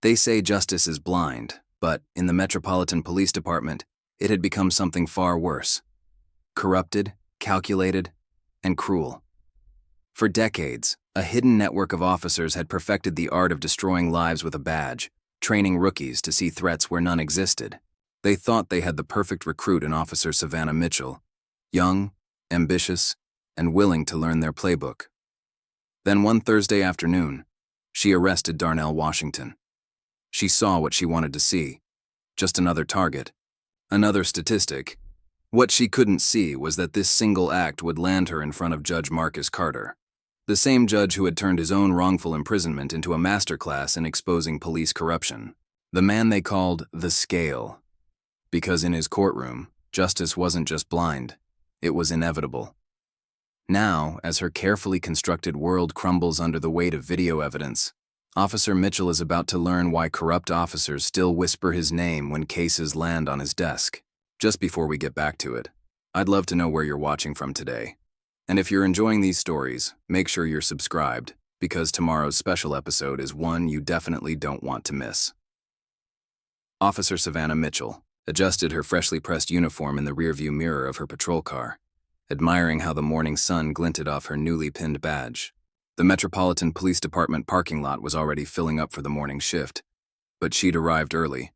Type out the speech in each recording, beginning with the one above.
They say justice is blind, but in the Metropolitan Police Department, it had become something far worse. Corrupted, calculated, and cruel. For decades, a hidden network of officers had perfected the art of destroying lives with a badge, training rookies to see threats where none existed. They thought they had the perfect recruit in Officer Savannah Mitchell, young, ambitious, and willing to learn their playbook. Then one Thursday afternoon, she arrested Darnell Washington. She saw what she wanted to see, just another target, another statistic. What she couldn't see was that this single act would land her in front of Judge Marcus Carter, the same judge who had turned his own wrongful imprisonment into a masterclass in exposing police corruption. The man they called the Scale, because in his courtroom, justice wasn't just blind, it was inevitable. Now, as her carefully constructed world crumbles under the weight of video evidence, Officer Mitchell is about to learn why corrupt officers still whisper his name when cases land on his desk. Just before we get back to it, I'd love to know where you're watching from today. And if you're enjoying these stories, make sure you're subscribed, because tomorrow's special episode is one you definitely don't want to miss. Officer Savannah Mitchell adjusted her freshly pressed uniform in the rearview mirror of her patrol car, admiring how the morning sun glinted off her newly pinned badge. The Metropolitan Police Department parking lot was already filling up for the morning shift, but she'd arrived early,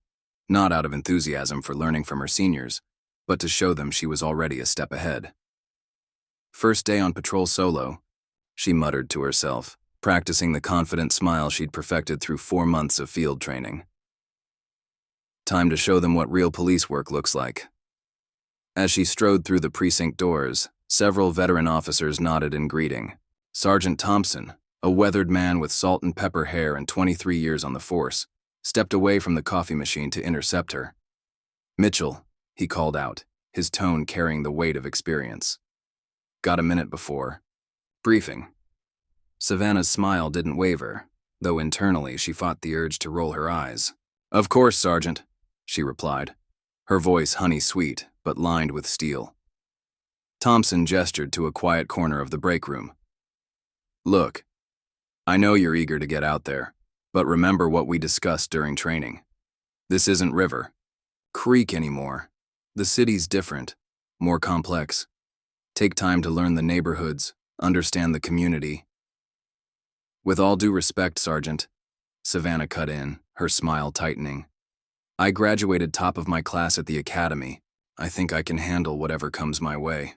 not out of enthusiasm for learning from her seniors, but to show them she was already a step ahead. First day on patrol solo, she muttered to herself, practicing the confident smile she'd perfected through 4 months of field training. Time to show them what real police work looks like. As she strode through the precinct doors, several veteran officers nodded in greeting. Sergeant Thompson, a weathered man with salt and pepper hair and 23 years on the force, stepped away from the coffee machine to intercept her. "Mitchell," he called out, his tone carrying the weight of experience. "Got a minute before briefing?" Savannah's smile didn't waver, though internally she fought the urge to roll her eyes. "Of course, Sergeant," she replied, her voice honey-sweet but lined with steel. Thompson gestured to a quiet corner of the break room. "Look, I know you're eager to get out there, but remember what we discussed during training. This isn't River Creek anymore. The city's different, more complex. Take time to learn the neighborhoods, understand the community." "With all due respect, Sergeant," Savannah cut in, her smile tightening. "I graduated top of my class at the academy. I think I can handle whatever comes my way."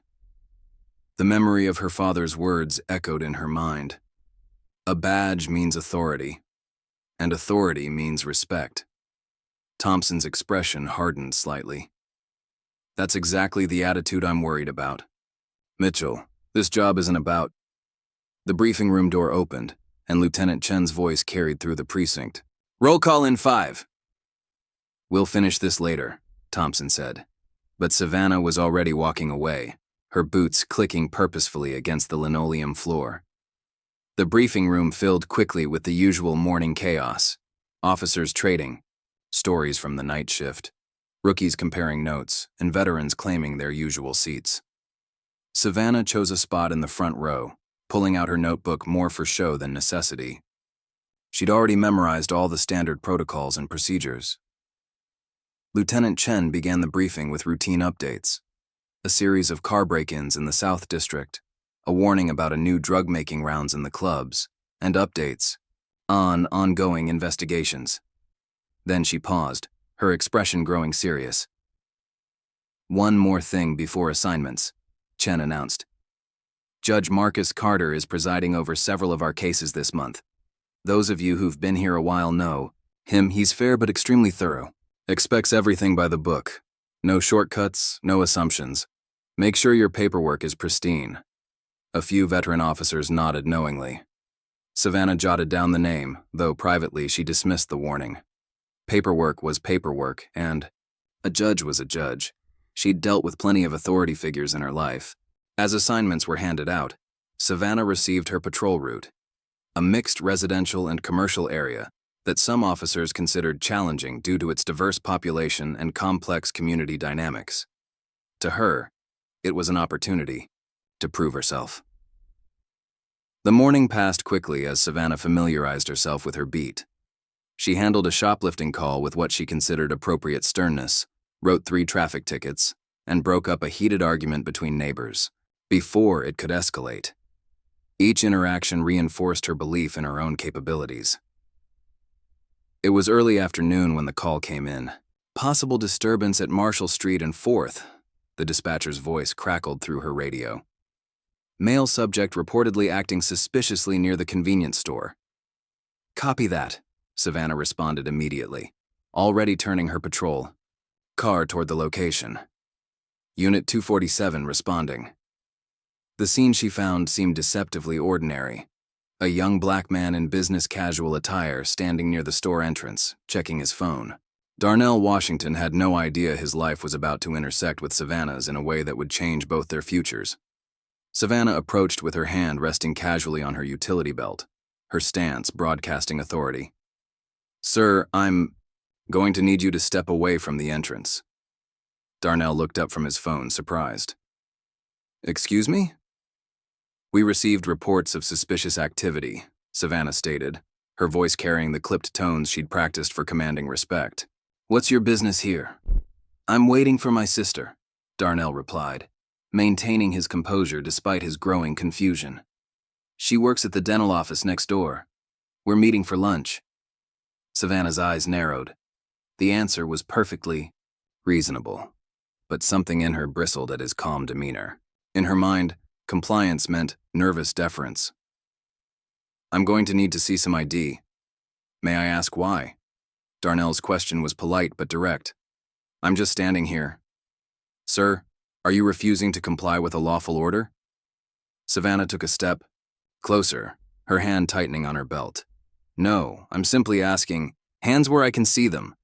The memory of her father's words echoed in her mind. A badge means authority, and authority means respect. Thompson's expression hardened slightly. "That's exactly the attitude I'm worried about. Mitchell, this job isn't about—" The briefing room door opened, and Lieutenant Chen's voice carried through the precinct. "Roll call in 5. "We'll finish this later," Thompson said. But Savannah was already walking away, her boots clicking purposefully against the linoleum floor. The briefing room filled quickly with the usual morning chaos. Officers trading, stories from the night shift, rookies comparing notes, and veterans claiming their usual seats. Savannah chose a spot in the front row, pulling out her notebook more for show than necessity. She'd already memorized all the standard protocols and procedures. Lieutenant Chen began the briefing with routine updates. A series of car break-ins in the South District, a warning about a new drug-making rounds in the clubs, and updates on ongoing investigations. Then she paused, her expression growing serious. "One more thing before assignments," Chen announced. "Judge Marcus Carter is presiding over several of our cases this month. Those of you who've been here a while know him. He's fair but extremely thorough. Expects everything by the book. No shortcuts, no assumptions. Make sure your paperwork is pristine." A few veteran officers nodded knowingly. Savannah jotted down the name, though privately she dismissed the warning. Paperwork was paperwork, and a judge was a judge. She'd dealt with plenty of authority figures in her life. As assignments were handed out, Savannah received her patrol route, a mixed residential and commercial area that some officers considered challenging due to its diverse population and complex community dynamics. To her, it was an opportunity to prove herself. The morning passed quickly as Savannah familiarized herself with her beat. She handled a shoplifting call with what she considered appropriate sternness, wrote 3 traffic tickets, and broke up a heated argument between neighbors, before it could escalate. Each interaction reinforced her belief in her own capabilities. It was early afternoon when the call came in. Possible disturbance at Marshall Street and 4th, the dispatcher's voice crackled through her radio. Male subject reportedly acting suspiciously near the convenience store. Copy that, Savannah responded immediately, already turning her patrol car toward the location. Unit 247 responding. The scene she found seemed deceptively ordinary. A young black man in business casual attire standing near the store entrance, checking his phone. Darnell Washington had no idea his life was about to intersect with Savannah's in a way that would change both their futures. Savannah approached with her hand resting casually on her utility belt, her stance broadcasting authority. "Sir, I'm going to need you to step away from the entrance." Darnell looked up from his phone, surprised. "Excuse me?" "We received reports of suspicious activity," Savannah stated, her voice carrying the clipped tones she'd practiced for commanding respect. "What's your business here?" "I'm waiting for my sister," Darnell replied, maintaining his composure despite his growing confusion. "She works at the dental office next door. We're meeting for lunch." Savannah's eyes narrowed. The answer was perfectly reasonable, but something in her bristled at his calm demeanor. In her mind, compliance meant nervous deference. "I'm going to need to see some ID. May I ask why?" Darnell's question was polite but direct. "I'm just standing here." "Sir, are you refusing to comply with a lawful order?" Savannah took a step closer, her hand tightening on her belt. "No, I'm simply asking, hands where I can see them."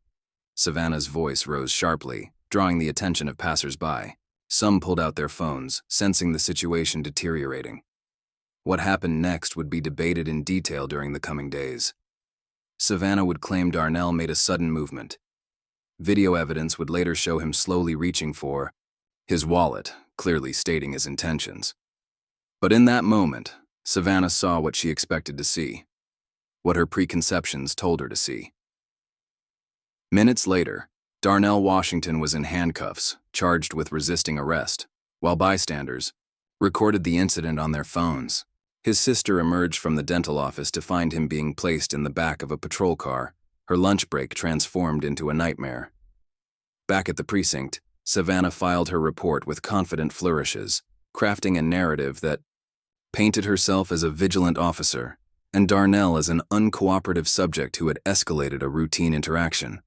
Savannah's voice rose sharply, drawing the attention of passers-by. Some pulled out their phones, sensing the situation deteriorating. What happened next would be debated in detail during the coming days. Savannah would claim Darnell made a sudden movement. Video evidence would later show him slowly reaching for his wallet, clearly stating his intentions. But in that moment, Savannah saw what she expected to see, what her preconceptions told her to see. Minutes later, Darnell Washington was in handcuffs, charged with resisting arrest, while bystanders recorded the incident on their phones. His sister emerged from the dental office to find him being placed in the back of a patrol car, her lunch break transformed into a nightmare. Back at the precinct, Savannah filed her report with confident flourishes, crafting a narrative that painted herself as a vigilant officer and Darnell as an uncooperative subject who had escalated a routine interaction.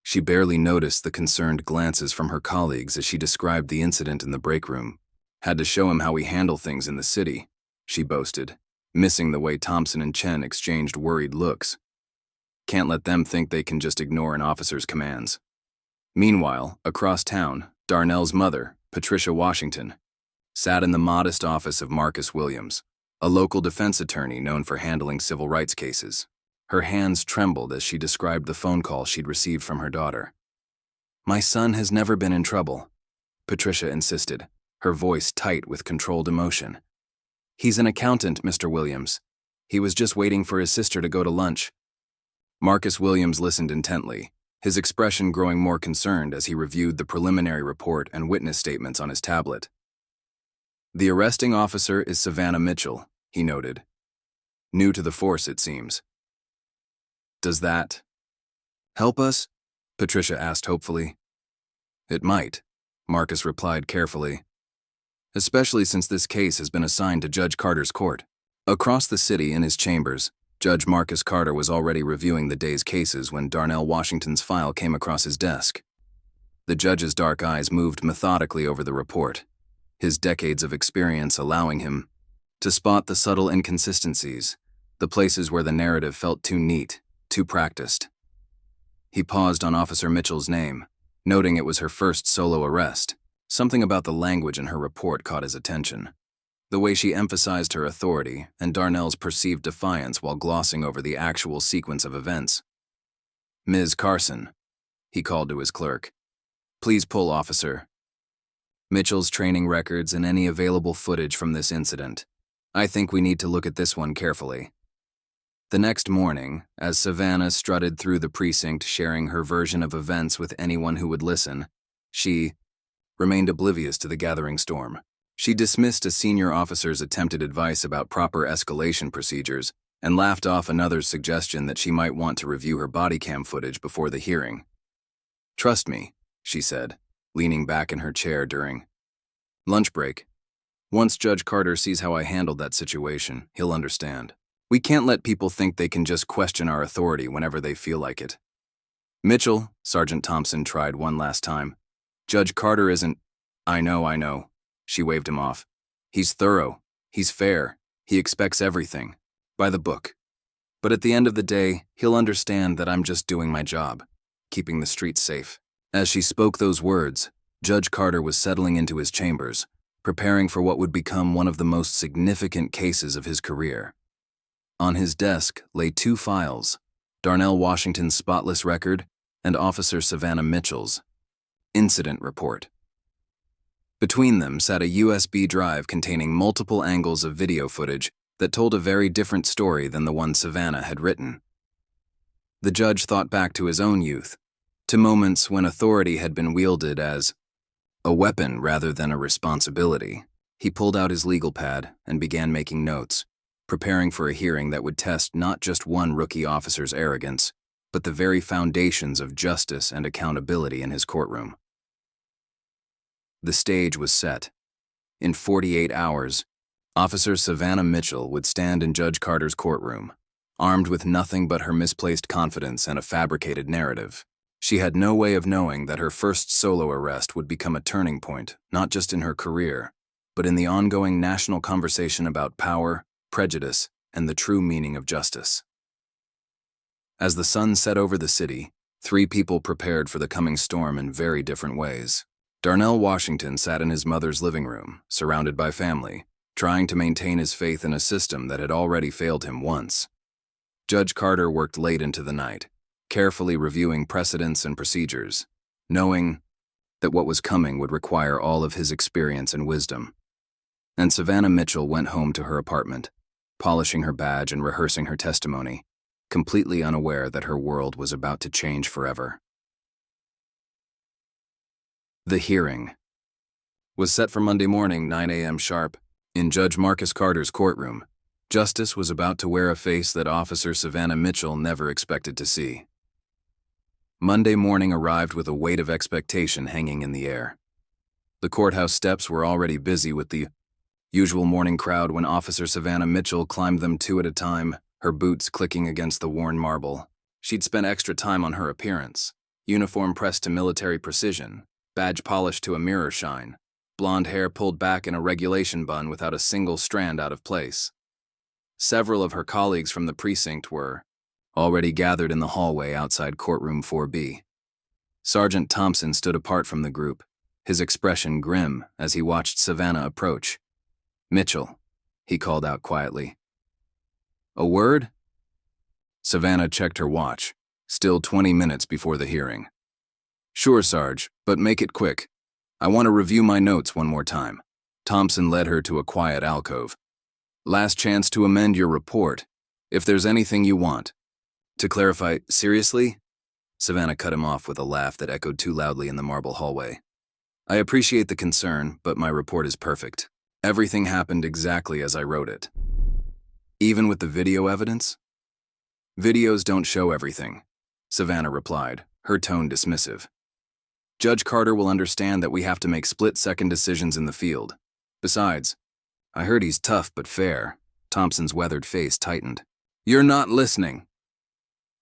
She barely noticed the concerned glances from her colleagues as she described the incident in the break room. "Had to show him how we handle things in the city," she boasted, missing the way Thompson and Chen exchanged worried looks. "Can't let them think they can just ignore an officer's commands." Meanwhile, across town, Darnell's mother, Patricia Washington, sat in the modest office of Marcus Williams, a local defense attorney known for handling civil rights cases. Her hands trembled as she described the phone call she'd received from her daughter. "My son has never been in trouble," Patricia insisted, her voice tight with controlled emotion. "He's an accountant, Mr. Williams. He was just waiting for his sister to go to lunch." Marcus Williams listened intently, his expression growing more concerned as he reviewed the preliminary report and witness statements on his tablet. "The arresting officer is Savannah Mitchell," he noted. "New to the force, it seems." "Does that help us?" Patricia asked hopefully. "It might," Marcus replied carefully, "especially since this case has been assigned to Judge Carter's court." Across the city in his chambers, Judge Marcus Carter was already reviewing the day's cases when Darnell Washington's file came across his desk. The judge's dark eyes moved methodically over the report, his decades of experience allowing him to spot the subtle inconsistencies, the places where the narrative felt too neat, too practiced. He paused on Officer Mitchell's name, noting it was her first solo arrest. Something about the language in her report caught his attention. The way she emphasized her authority and Darnell's perceived defiance while glossing over the actual sequence of events. "Ms. Carson," he called to his clerk, "please pull Officer Mitchell's training records and any available footage from this incident. I think we need to look at this one carefully." The next morning, as Savannah strutted through the precinct sharing her version of events with anyone who would listen, she remained oblivious to the gathering storm. She dismissed a senior officer's attempted advice about proper escalation procedures and laughed off another's suggestion that she might want to review her body cam footage before the hearing. "Trust me," she said, leaning back in her chair during lunch break. "Once Judge Carter sees how I handled that situation, he'll understand. We can't let people think they can just question our authority whenever they feel like it." "Mitchell," Sergeant Thompson tried one last time. "Judge Carter isn't—" I know. She waved him off. "He's thorough. He's fair. He expects everything. By the book. But at the end of the day, he'll understand that I'm just doing my job, keeping the streets safe." As she spoke those words, Judge Carter was settling into his chambers, preparing for what would become one of the most significant cases of his career. On his desk lay two files, Darnell Washington's spotless record and Officer Savannah Mitchell's incident report. Between them sat a USB drive containing multiple angles of video footage that told a very different story than the one Savannah had written. The judge thought back to his own youth, to moments when authority had been wielded as a weapon rather than a responsibility. He pulled out his legal pad and began making notes, preparing for a hearing that would test not just one rookie officer's arrogance, but the very foundations of justice and accountability in his courtroom. The stage was set. In 48 hours, Officer Savannah Mitchell would stand in Judge Carter's courtroom, armed with nothing but her misplaced confidence and a fabricated narrative. She had no way of knowing that her first solo arrest would become a turning point, not just in her career, but in the ongoing national conversation about power, prejudice, and the true meaning of justice. As the sun set over the city, three people prepared for the coming storm in very different ways. Darnell Washington sat in his mother's living room, surrounded by family, trying to maintain his faith in a system that had already failed him once. Judge Carter worked late into the night, carefully reviewing precedents and procedures, knowing that what was coming would require all of his experience and wisdom. And Savannah Mitchell went home to her apartment, polishing her badge and rehearsing her testimony, completely unaware that her world was about to change forever. The hearing was set for Monday morning, 9 a.m. sharp, in Judge Marcus Carter's courtroom. Justice was about to wear a face that Officer Savannah Mitchell never expected to see. Monday morning arrived with a weight of expectation hanging in the air. The courthouse steps were already busy with the usual morning crowd when Officer Savannah Mitchell climbed them two at a time, her boots clicking against the worn marble. She'd spent extra time on her appearance, uniform pressed to military precision, badge polished to a mirror shine, blonde hair pulled back in a regulation bun without a single strand out of place. Several of her colleagues from the precinct were already gathered in the hallway outside courtroom 4B. Sergeant Thompson stood apart from the group, his expression grim as he watched Savannah approach. "Mitchell," he called out quietly. "A word?" Savannah checked her watch, still 20 minutes before the hearing. "Sure, Sarge, but make it quick. I want to review my notes one more time." Thompson led her to a quiet alcove. "Last chance to amend your report, if there's anything you want." "To clarify, seriously?" Savannah cut him off with a laugh that echoed too loudly in the marble hallway. "I appreciate the concern, but my report is perfect. Everything happened exactly as I wrote it." "Even with the video evidence?" "Videos don't show everything," Savannah replied, her tone dismissive. "Judge Carter will understand that we have to make split-second decisions in the field. Besides, I heard he's tough but fair." Thompson's weathered face tightened. "You're not listening."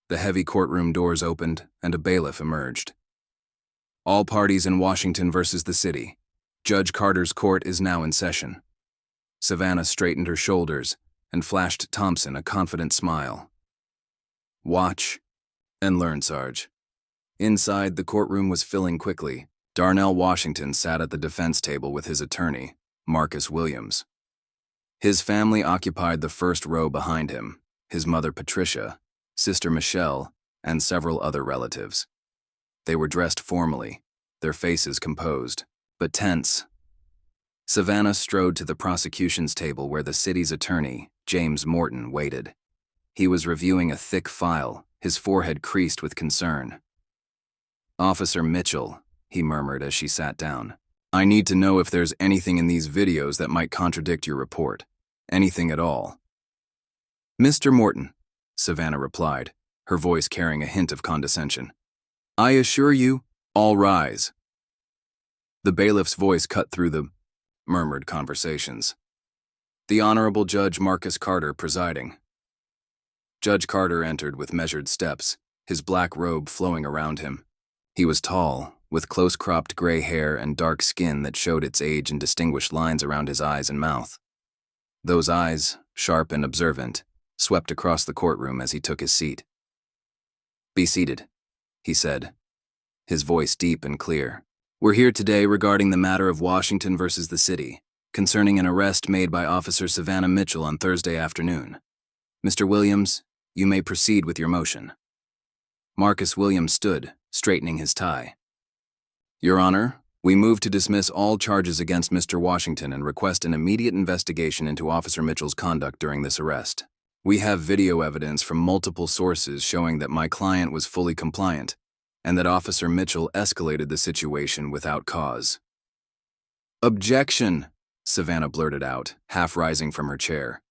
The heavy courtroom doors opened and a bailiff emerged. "All parties in Washington versus the city. Judge Carter's court is now in session." Savannah straightened her shoulders and flashed Thompson a confident smile. "Watch and learn, Sarge." Inside, the courtroom was filling quickly. Darnell Washington sat at the defense table with his attorney, Marcus Williams. His family occupied the first row behind him, his mother Patricia, sister Michelle, and several other relatives. They were dressed formally, their faces composed, but tense. Savannah strode to the prosecution's table where the city's attorney, James Morton, waited. He was reviewing a thick file, his forehead creased with concern. "Officer Mitchell," he murmured as she sat down. "I need to know if there's anything in these videos that might contradict your report. Anything at all." "Mr. Morton," Savannah replied, her voice carrying a hint of condescension. "I assure you, all rise." The bailiff's voice cut through the murmured conversations. "The Honorable Judge Marcus Carter presiding." Judge Carter entered with measured steps, his black robe flowing around him. He was tall, with close-cropped gray hair and dark skin that showed its age in distinguished lines around his eyes and mouth. Those eyes, sharp and observant, swept across the courtroom as he took his seat. "Be seated," he said, his voice deep and clear. "We're here today regarding the matter of Washington versus the city, concerning an arrest made by Officer Savannah Mitchell on Thursday afternoon. Mr. Williams, you may proceed with your motion." Marcus Williams stood, straightening his tie. "Your Honor, we move to dismiss all charges against Mr. Washington and request an immediate investigation into Officer Mitchell's conduct during this arrest. We have video evidence from multiple sources showing that my client was fully compliant, and that Officer Mitchell escalated the situation without cause." "Objection!" Savannah blurted out, half rising from her chair.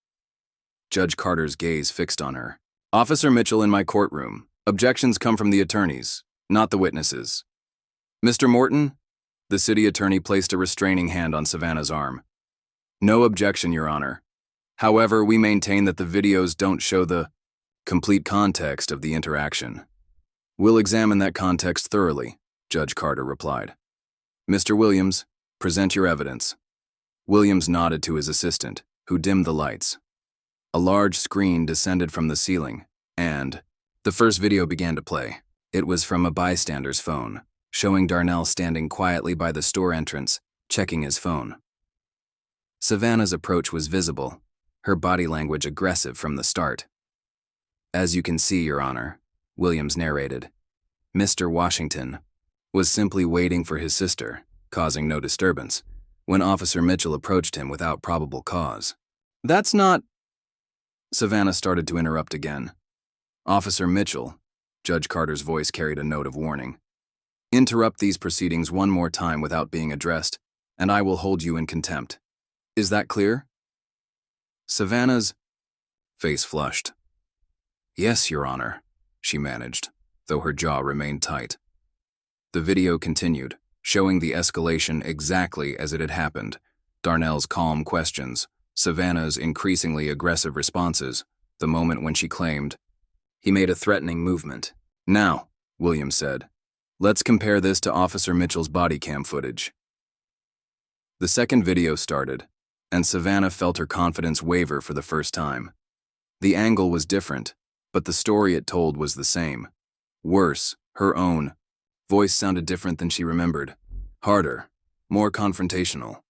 Judge Carter's gaze fixed on her. "Officer Mitchell in my courtroom. Objections come from the attorneys, not the witnesses." "Mr. Morton?" The city attorney placed a restraining hand on Savannah's arm. "No objection, Your Honor. However, we maintain that the videos don't show the complete context of the interaction." "We'll examine that context thoroughly," Judge Carter replied. "Mr. Williams, present your evidence." Williams nodded to his assistant, who dimmed the lights. A large screen descended from the ceiling, and the first video began to play. It was from a bystander's phone, showing Darnell standing quietly by the store entrance, checking his phone. Savannah's approach was visible, her body language aggressive from the start. "As you can see, Your Honor," Williams narrated, "Mr. Washington was simply waiting for his sister, causing no disturbance, when Officer Mitchell approached him without probable cause." "That's not—" Savannah started to interrupt again. "Officer Mitchell," Judge Carter's voice carried a note of warning, "interrupt these proceedings one more time without being addressed, and I will hold you in contempt. Is that clear?" Savannah's face flushed. "Yes, Your Honor," she managed, though her jaw remained tight. The video continued, showing the escalation exactly as it had happened. Darnell's calm questions, Savannah's increasingly aggressive responses, the moment when she claimed. He made a threatening movement. "Now," Williams said, "let's compare this to Officer Mitchell's body cam footage." The second video started, and Savannah felt her confidence waver for the first time. The angle was different, but the story it told was the same. Worse, her own. Voice sounded different than she remembered. Harder, more confrontational.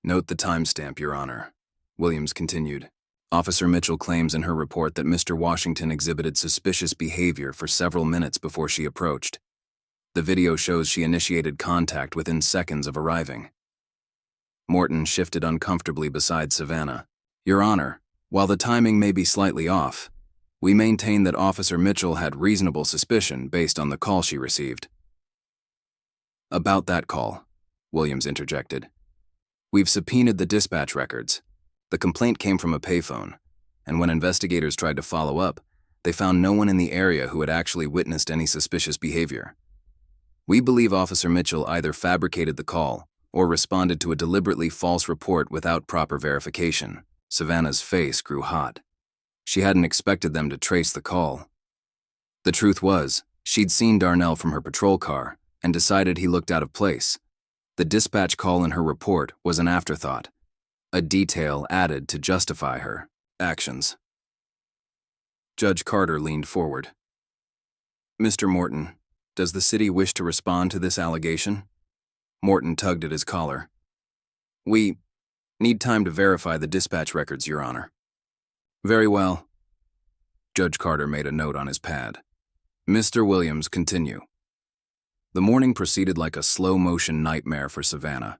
"Note the timestamp, Your Honor," Williams continued. "Officer Mitchell claims in her report that Mr. Washington exhibited suspicious behavior for several minutes before she approached. The video shows she initiated contact within seconds of arriving." Morton shifted uncomfortably beside Savannah. "Your Honor, while the timing may be slightly off, we maintain that Officer Mitchell had reasonable suspicion based on the call she received." "About that call," Williams interjected. "We've subpoenaed the dispatch records. The complaint came from a payphone, and when investigators tried to follow up, they found no one in the area who had actually witnessed any suspicious behavior. We believe Officer Mitchell either fabricated the call or responded to a deliberately false report without proper verification." Savannah's face grew hot. She hadn't expected them to trace the call. The truth was, she'd seen Darnell from her patrol car and decided he looked out of place. The dispatch call in her report was an afterthought, a detail added to justify her actions. Judge Carter leaned forward. "Mr. Morton, does the city wish to respond to this allegation?" Morton tugged at his collar. "We need time to verify the dispatch records, Your Honor." "Very well." Judge Carter made a note on his pad. "Mr. Williams, continue." The morning proceeded like a slow-motion nightmare for Savannah.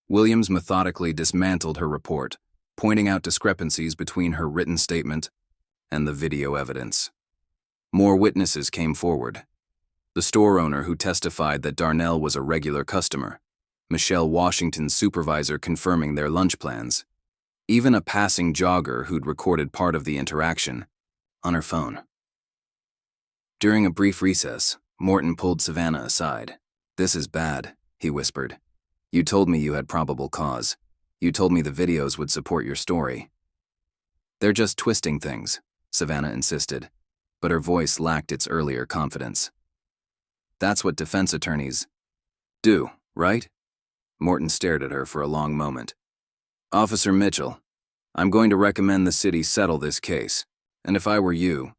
Williams methodically dismantled her report, pointing out discrepancies between her written statement and the video evidence. More witnesses came forward. The store owner who testified that Darnell was a regular customer, Michelle Washington's supervisor confirming their lunch plans, even a passing jogger who'd recorded part of the interaction on her phone. During a brief recess, Morton pulled Savannah aside. "This is bad," he whispered. "You told me you had probable cause. You told me the videos would support your story." "They're just twisting things," Savannah insisted, but her voice lacked its earlier confidence. "That's what defense attorneys do, right?" Morton stared at her for a long moment. "Officer Mitchell, I'm going to recommend the city settle this case, and if I were you,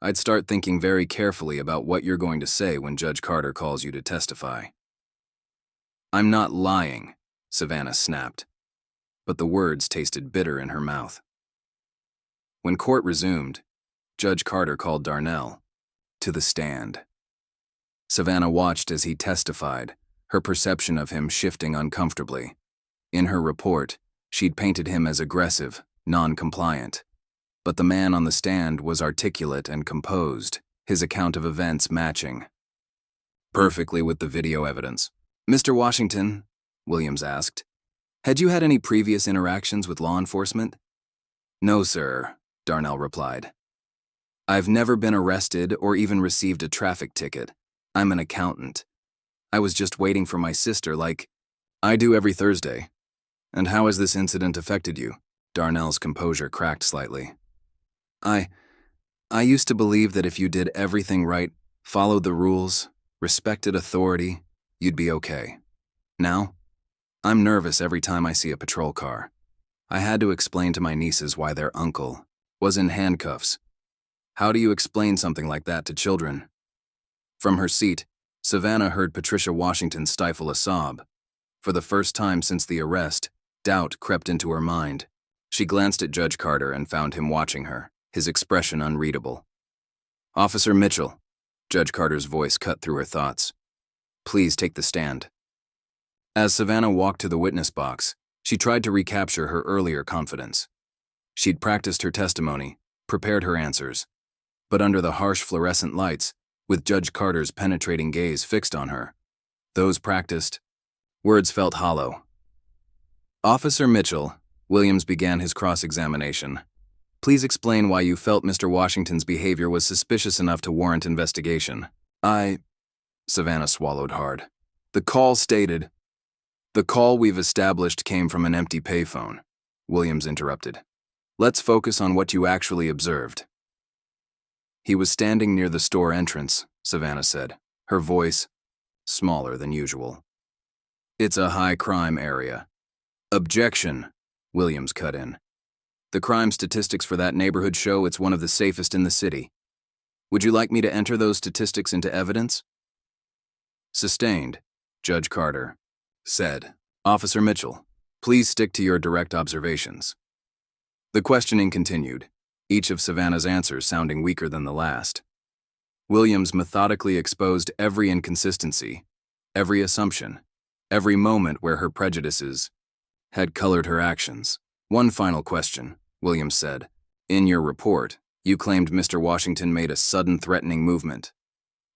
I'd start thinking very carefully about what you're going to say when Judge Carter calls you to testify." "I'm not lying," Savannah snapped, but the words tasted bitter in her mouth. When court resumed, Judge Carter called Darnell to the stand. Savannah watched as he testified, her perception of him shifting uncomfortably. In her report, she'd painted him as aggressive, non-compliant. But the man on the stand was articulate and composed, his account of events matching perfectly with the video evidence. "Mr. Washington," Williams asked, "had you had any previous interactions with law enforcement?" "No, sir," Darnell replied. "I've never been arrested or even received a traffic ticket. I'm an accountant. I was just waiting for my sister like I do every Thursday." "And how has this incident affected you?" Darnell's composure cracked slightly. I used to believe that if you did everything right, followed the rules, respected authority, you'd be okay. Now, I'm nervous every time I see a patrol car. I had to explain to my nieces why their uncle was in handcuffs. How do you explain something like that to children?" From her seat, Savannah heard Patricia Washington stifle a sob. For the first time since the arrest, doubt crept into her mind. She glanced at Judge Carter and found him watching her, his expression unreadable. "Officer Mitchell," Judge Carter's voice cut through her thoughts. "Please take the stand." As Savannah walked to the witness box, she tried to recapture her earlier confidence. She'd practiced her testimony, prepared her answers, but under the harsh fluorescent lights, with Judge Carter's penetrating gaze fixed on her, those practiced words felt hollow. "Officer Mitchell," Williams began his cross-examination, "please explain why you felt Mr. Washington's behavior was suspicious enough to warrant investigation." Savannah swallowed hard. "The call stated." "The call we've established came from an empty payphone," Williams interrupted. "Let's focus on what you actually observed." "He was standing near the store entrance," Savannah said, her voice smaller than usual. "It's a high-crime area." "Objection," Williams cut in. "The crime statistics for that neighborhood show it's one of the safest in the city. Would you like me to enter those statistics into evidence?" "Sustained," Judge Carter said. "Officer Mitchell, please stick to your direct observations." The questioning continued, each of Savannah's answers sounding weaker than the last. Williams methodically exposed every inconsistency, every assumption, every moment where her prejudices had colored her actions. "One final question," Williams said. "In your report, you claimed Mr. Washington made a sudden threatening movement.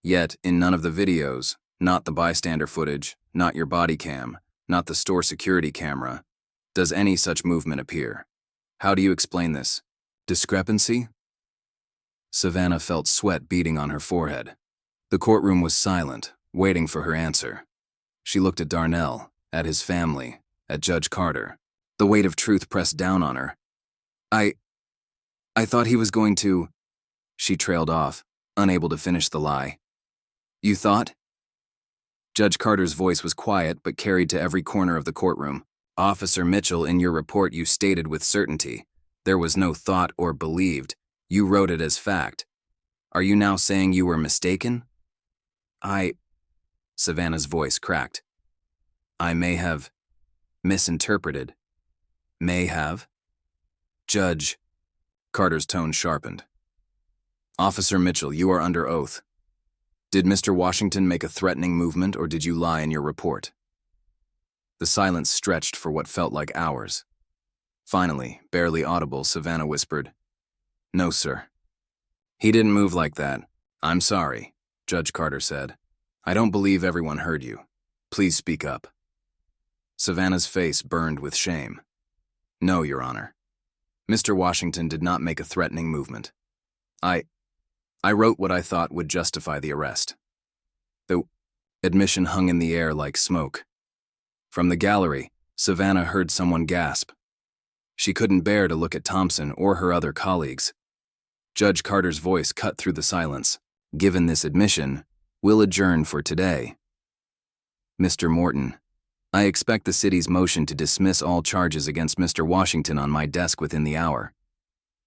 Yet, in none of the videos, not the bystander footage, not your body cam, not the store security camera, does any such movement appear. How do you explain this discrepancy?" Savannah felt sweat beading on her forehead. The courtroom was silent, waiting for her answer. She looked at Darnell, at his family, at Judge Carter. The weight of truth pressed down on her. I thought he was going to..." She trailed off, unable to finish the lie. "You thought?" Judge Carter's voice was quiet but carried to every corner of the courtroom. "Officer Mitchell, in your report you stated with certainty. There was no thought or believed. You wrote it as fact. Are you now saying you were mistaken?" Savannah's voice cracked. "I may have misinterpreted." "May have?" "Judge," Carter's tone sharpened. "Officer Mitchell, you are under oath. Did Mr. Washington make a threatening movement or did you lie in your report?" The silence stretched for what felt like hours. Finally, barely audible, Savannah whispered, "No, sir." He didn't move like that. I'm sorry, Judge Carter said. I don't believe everyone heard you. Please speak up. Savannah's face burned with shame. No, Your Honor. Mr. Washington did not make a threatening movement. I wrote what I thought would justify the arrest. The admission hung in the air like smoke. From the gallery, Savannah heard someone gasp. She couldn't bear to look at Thompson or her other colleagues. Judge Carter's voice cut through the silence. Given this admission, we'll adjourn for today. Mr. Morton, I expect the city's motion to dismiss all charges against Mr. Washington on my desk within the hour.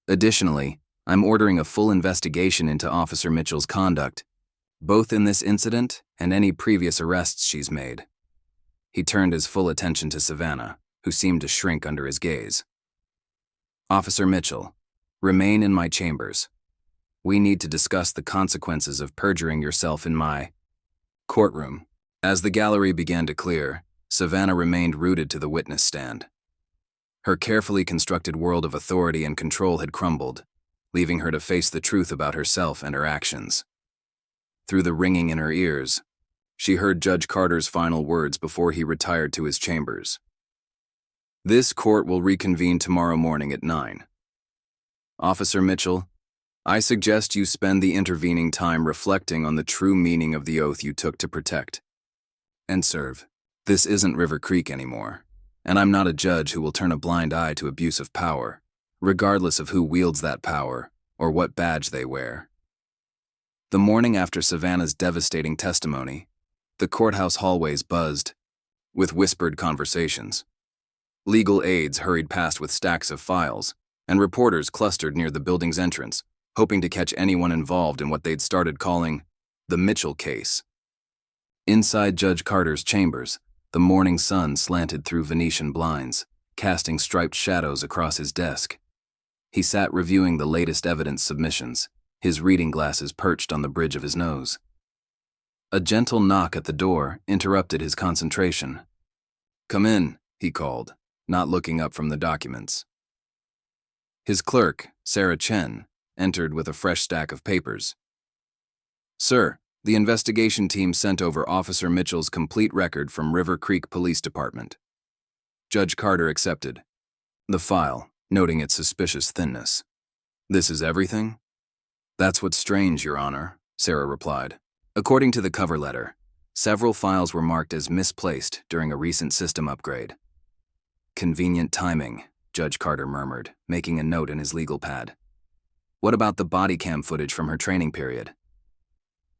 Additionally, I'm ordering a full investigation into Officer Mitchell's conduct, both in this incident and any previous arrests she's made. He turned his full attention to Savannah, who seemed to shrink under his gaze. Officer Mitchell, remain in my chambers. We need to discuss the consequences of perjuring yourself in my courtroom. As the gallery began to clear, Savannah remained rooted to the witness stand. Her carefully constructed world of authority and control had crumbled, leaving her to face the truth about herself and her actions. Through the ringing in her ears, she heard Judge Carter's final words before he retired to his chambers. This court will reconvene tomorrow morning at 9. Officer Mitchell, I suggest you spend the intervening time reflecting on the true meaning of the oath you took to protect and serve. This isn't River Creek anymore, and I'm not a judge who will turn a blind eye to abuse of power, regardless of who wields that power or what badge they wear. The morning after Savannah's devastating testimony, the courthouse hallways buzzed with whispered conversations. Legal aides hurried past with stacks of files, and reporters clustered near the building's entrance, hoping to catch anyone involved in what they'd started calling the Mitchell case. Inside Judge Carter's chambers, the morning sun slanted through Venetian blinds, casting striped shadows across his desk. He sat reviewing the latest evidence submissions, his reading glasses perched on the bridge of his nose. A gentle knock at the door interrupted his concentration. "Come in," he called, not looking up from the documents. His clerk, Sarah Chen, entered with a fresh stack of papers. "Sir, the investigation team sent over Officer Mitchell's complete record from River Creek Police Department." Judge Carter accepted the file, noting its suspicious thinness. "This is everything?" "That's what's strange, Your Honor," Sarah replied. "According to the cover letter, several files were marked as misplaced during a recent system upgrade." "Convenient timing," Judge Carter murmured, making a note in his legal pad. "What about the body cam footage from her training period?"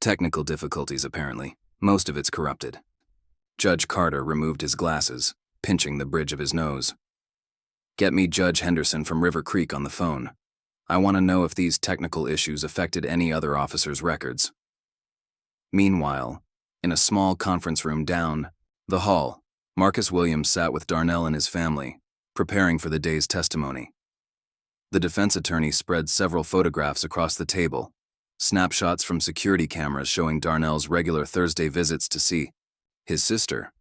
"Technical difficulties, apparently. Most of it's corrupted." Judge Carter removed his glasses, pinching the bridge of his nose. "Get me Judge Henderson from River Creek on the phone. I want to know if these technical issues affected any other officers' records." Meanwhile, in a small conference room down the hall, Marcus Williams sat with Darnell and his family, preparing for the day's testimony. The defense attorney spread several photographs across the table, snapshots from security cameras showing Darnell's regular Thursday visits to see his sister.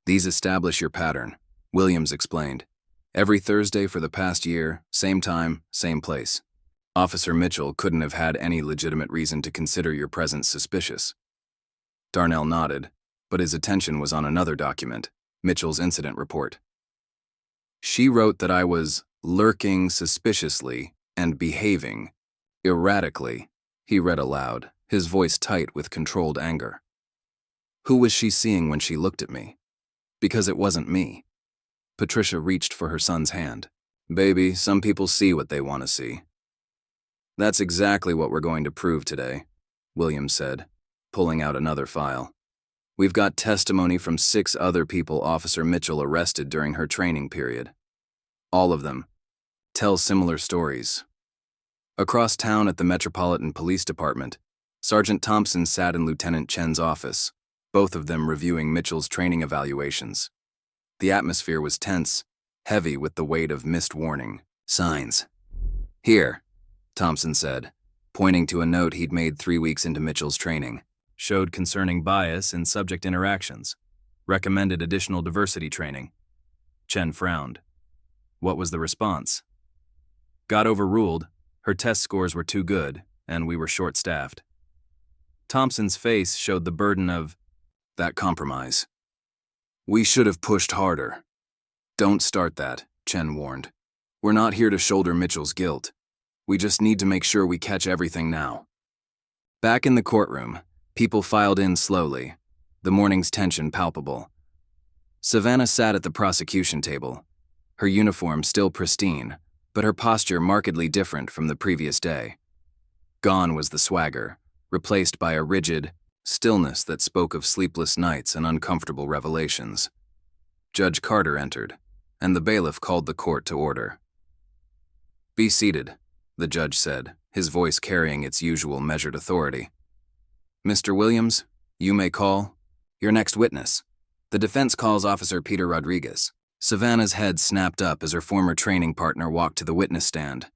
"These establish your pattern," Williams explained. "Every Thursday for the past year, same time, same place. Officer Mitchell couldn't have had any legitimate reason to consider your presence suspicious." Darnell nodded, but his attention was on another document, Mitchell's incident report. "She wrote that I was lurking suspiciously and behaving erratically," he read aloud, his voice tight with controlled anger. "Who was she seeing when she looked at me? Because it wasn't me." Patricia reached for her son's hand. "Baby, some people see what they want to see." "That's exactly what we're going to prove today," Williams said, pulling out another file. "We've got testimony from 6 other people Officer Mitchell arrested during her training period. All of them tell similar stories." Across town at the Metropolitan Police Department, Sergeant Thompson sat in Lieutenant Chen's office, both of them reviewing Mitchell's training evaluations. The atmosphere was tense, heavy with the weight of missed warning signs. "Here," Thompson said, pointing to a note he'd made 3 weeks into Mitchell's training. "Showed concerning bias in subject interactions. Recommended additional diversity training." Chen frowned. "What was the response?" "Got overruled. Her test scores were too good, and we were short-staffed. Thompson's face showed the burden of that compromise. We should have pushed harder. Don't start that, Chen warned. We're not here to shoulder Mitchell's guilt. We just need to make sure we catch everything now. Back in the courtroom, people filed in slowly, the morning's tension palpable. Savannah sat at the prosecution table, her uniform still pristine, but her posture markedly different from the previous day. Gone was the swagger, replaced by a rigid stillness that spoke of sleepless nights and uncomfortable revelations. Judge Carter entered, and the bailiff called the court to order. Be seated, the judge said, his voice carrying its usual measured authority. Mr. Williams, you may call your next witness. The defense calls Officer Peter Rodriguez. Savannah's head snapped up as her former training partner walked to the witness stand.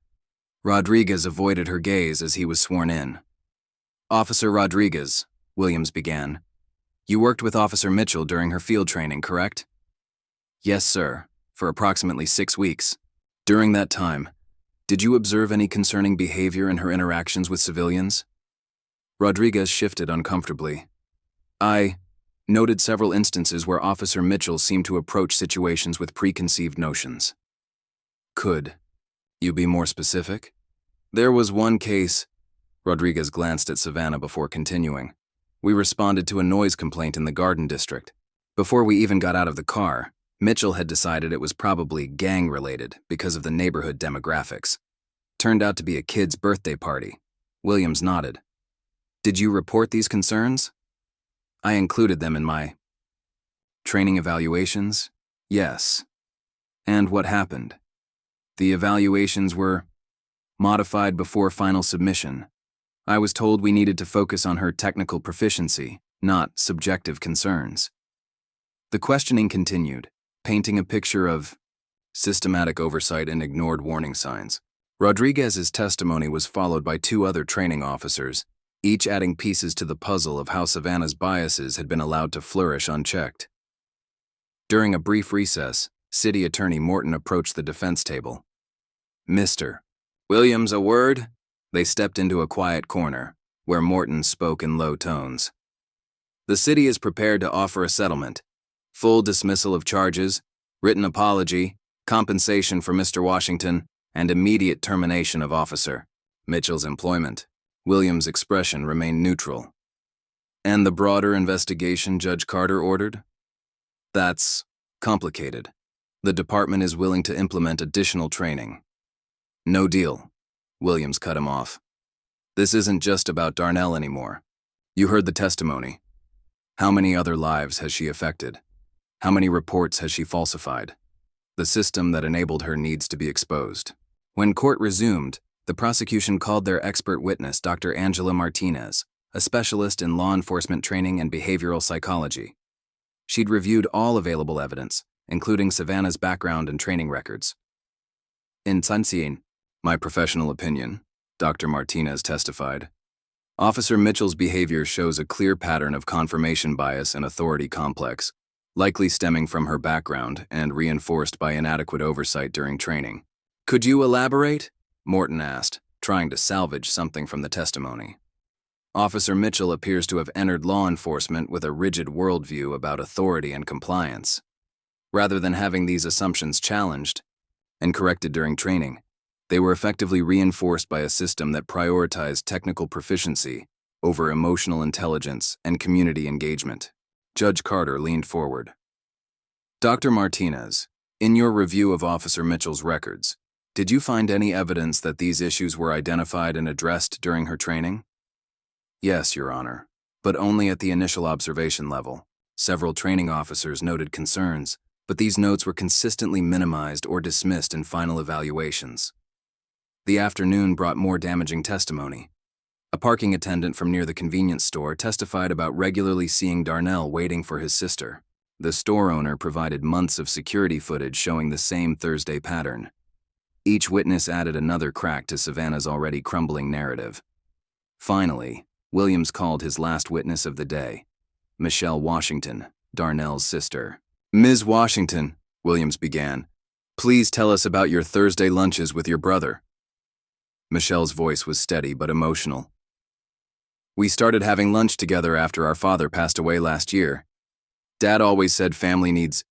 Rodriguez avoided her gaze as he was sworn in. Officer Rodriguez, Williams began. You worked with Officer Mitchell during her field training, correct? Yes, sir, for approximately 6 weeks. During that time, did you observe any concerning behavior in her interactions with civilians? Rodriguez shifted uncomfortably. I noted several instances where Officer Mitchell seemed to approach situations with preconceived notions. Could you be more specific? There was one case. Rodriguez glanced at Savannah before continuing. We responded to a noise complaint in the Garden District. Before we even got out of the car, Mitchell had decided it was probably gang-related because of the neighborhood demographics. Turned out to be a kid's birthday party. Williams nodded. Did you report these concerns? I included them in my training evaluations? Yes. And what happened? The evaluations were modified before final submission. I was told we needed to focus on her technical proficiency, not subjective concerns. The questioning continued, painting a picture of systematic oversight and ignored warning signs. Rodriguez's testimony was followed by 2 other training officers, each adding pieces to the puzzle of how Savannah's biases had been allowed to flourish unchecked. During a brief recess, City Attorney Morton approached the defense table. Mr. Williams, a word? They stepped into a quiet corner, where Morton spoke in low tones. The city is prepared to offer a settlement, full dismissal of charges, written apology, compensation for Mr. Washington, and immediate termination of Officer Mitchell's employment. Williams' expression remained neutral. And the broader investigation Judge Carter ordered? That's complicated. The department is willing to implement additional training. No deal. Williams cut him off. This isn't just about Darnell anymore. You heard the testimony. How many other lives has she affected? How many reports has she falsified? The system that enabled her needs to be exposed. When court resumed, the prosecution called their expert witness, Dr. Angela Martinez, a specialist in law enforcement training and behavioral psychology. She'd reviewed all available evidence, including Savannah's background and training records. In Tsansien, my professional opinion, Dr. Martinez testified, Officer Mitchell's behavior shows a clear pattern of confirmation bias and authority complex, likely stemming from her background and reinforced by inadequate oversight during training. Could you elaborate? Morton asked, trying to salvage something from the testimony. Officer Mitchell appears to have entered law enforcement with a rigid worldview about authority and compliance. Rather than having these assumptions challenged and corrected during training, they were effectively reinforced by a system that prioritized technical proficiency over emotional intelligence and community engagement. Judge Carter leaned forward. Dr. Martinez, in your review of Officer Mitchell's records, did you find any evidence that these issues were identified and addressed during her training? Yes, Your Honor, but only at the initial observation level. Several training officers noted concerns, but these notes were consistently minimized or dismissed in final evaluations. The afternoon brought more damaging testimony. A parking attendant from near the convenience store testified about regularly seeing Darnell waiting for his sister. The store owner provided months of security footage showing the same Thursday pattern. Each witness added another crack to Savannah's already crumbling narrative. Finally, Williams called his last witness of the day, Michelle Washington, Darnell's sister. Ms. Washington, Williams began, please tell us about your Thursday lunches with your brother. Michelle's voice was steady but emotional. "We started having lunch together after our father passed away last year. Dad always said family needs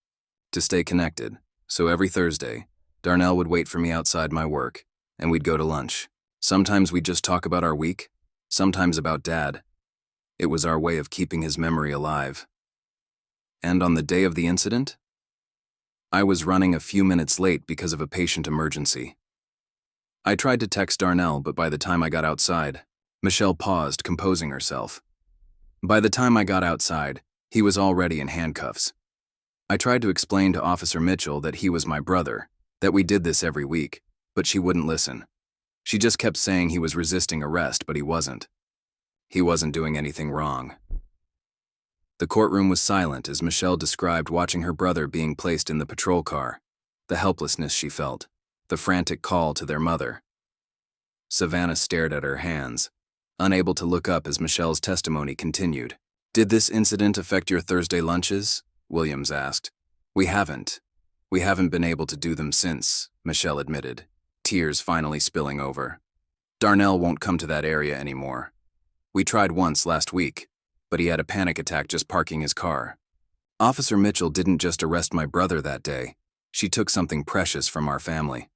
to stay connected, so every Thursday, Darnell would wait for me outside my work, and we'd go to lunch. Sometimes we'd just talk about our week, sometimes about Dad. It was our way of keeping his memory alive. And on the day of the incident, I was running a few minutes late because of a patient emergency. I tried to text Darnell, but by the time I got outside," Michelle paused, composing herself. "By the time I got outside, he was already in handcuffs. I tried to explain to Officer Mitchell that he was my brother, that we did this every week, but she wouldn't listen. She just kept saying he was resisting arrest, but he wasn't. He wasn't doing anything wrong." The courtroom was silent as Michelle described watching her brother being placed in the patrol car, the helplessness she felt, the frantic call to their mother. Savannah stared at her hands, unable to look up as Michelle's testimony continued. "Did this incident affect your Thursday lunches?" Williams asked. We haven't been able to do them since," Michelle admitted, tears finally spilling over. "Darnell won't come to that area anymore. We tried once last week, but he had a panic attack just parking his car. Officer Mitchell didn't just arrest my brother that day. She took something precious from our family."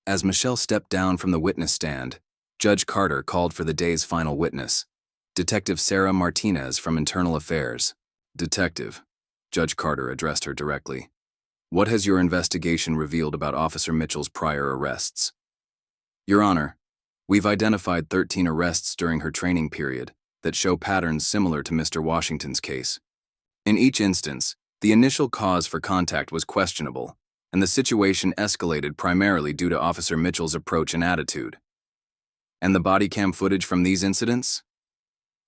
As Michelle stepped down from the witness stand, Judge Carter called for the day's final witness, Detective Sarah Martinez from Internal Affairs. "Detective," Judge Carter addressed her directly, "what has your investigation revealed about Officer Mitchell's prior arrests?" "Your Honor, we've identified 13 arrests during her training period that show patterns similar to Mr. Washington's case. In each instance, the initial cause for contact was questionable, and the situation escalated primarily due to Officer Mitchell's approach and attitude." "And the body cam footage from these incidents?"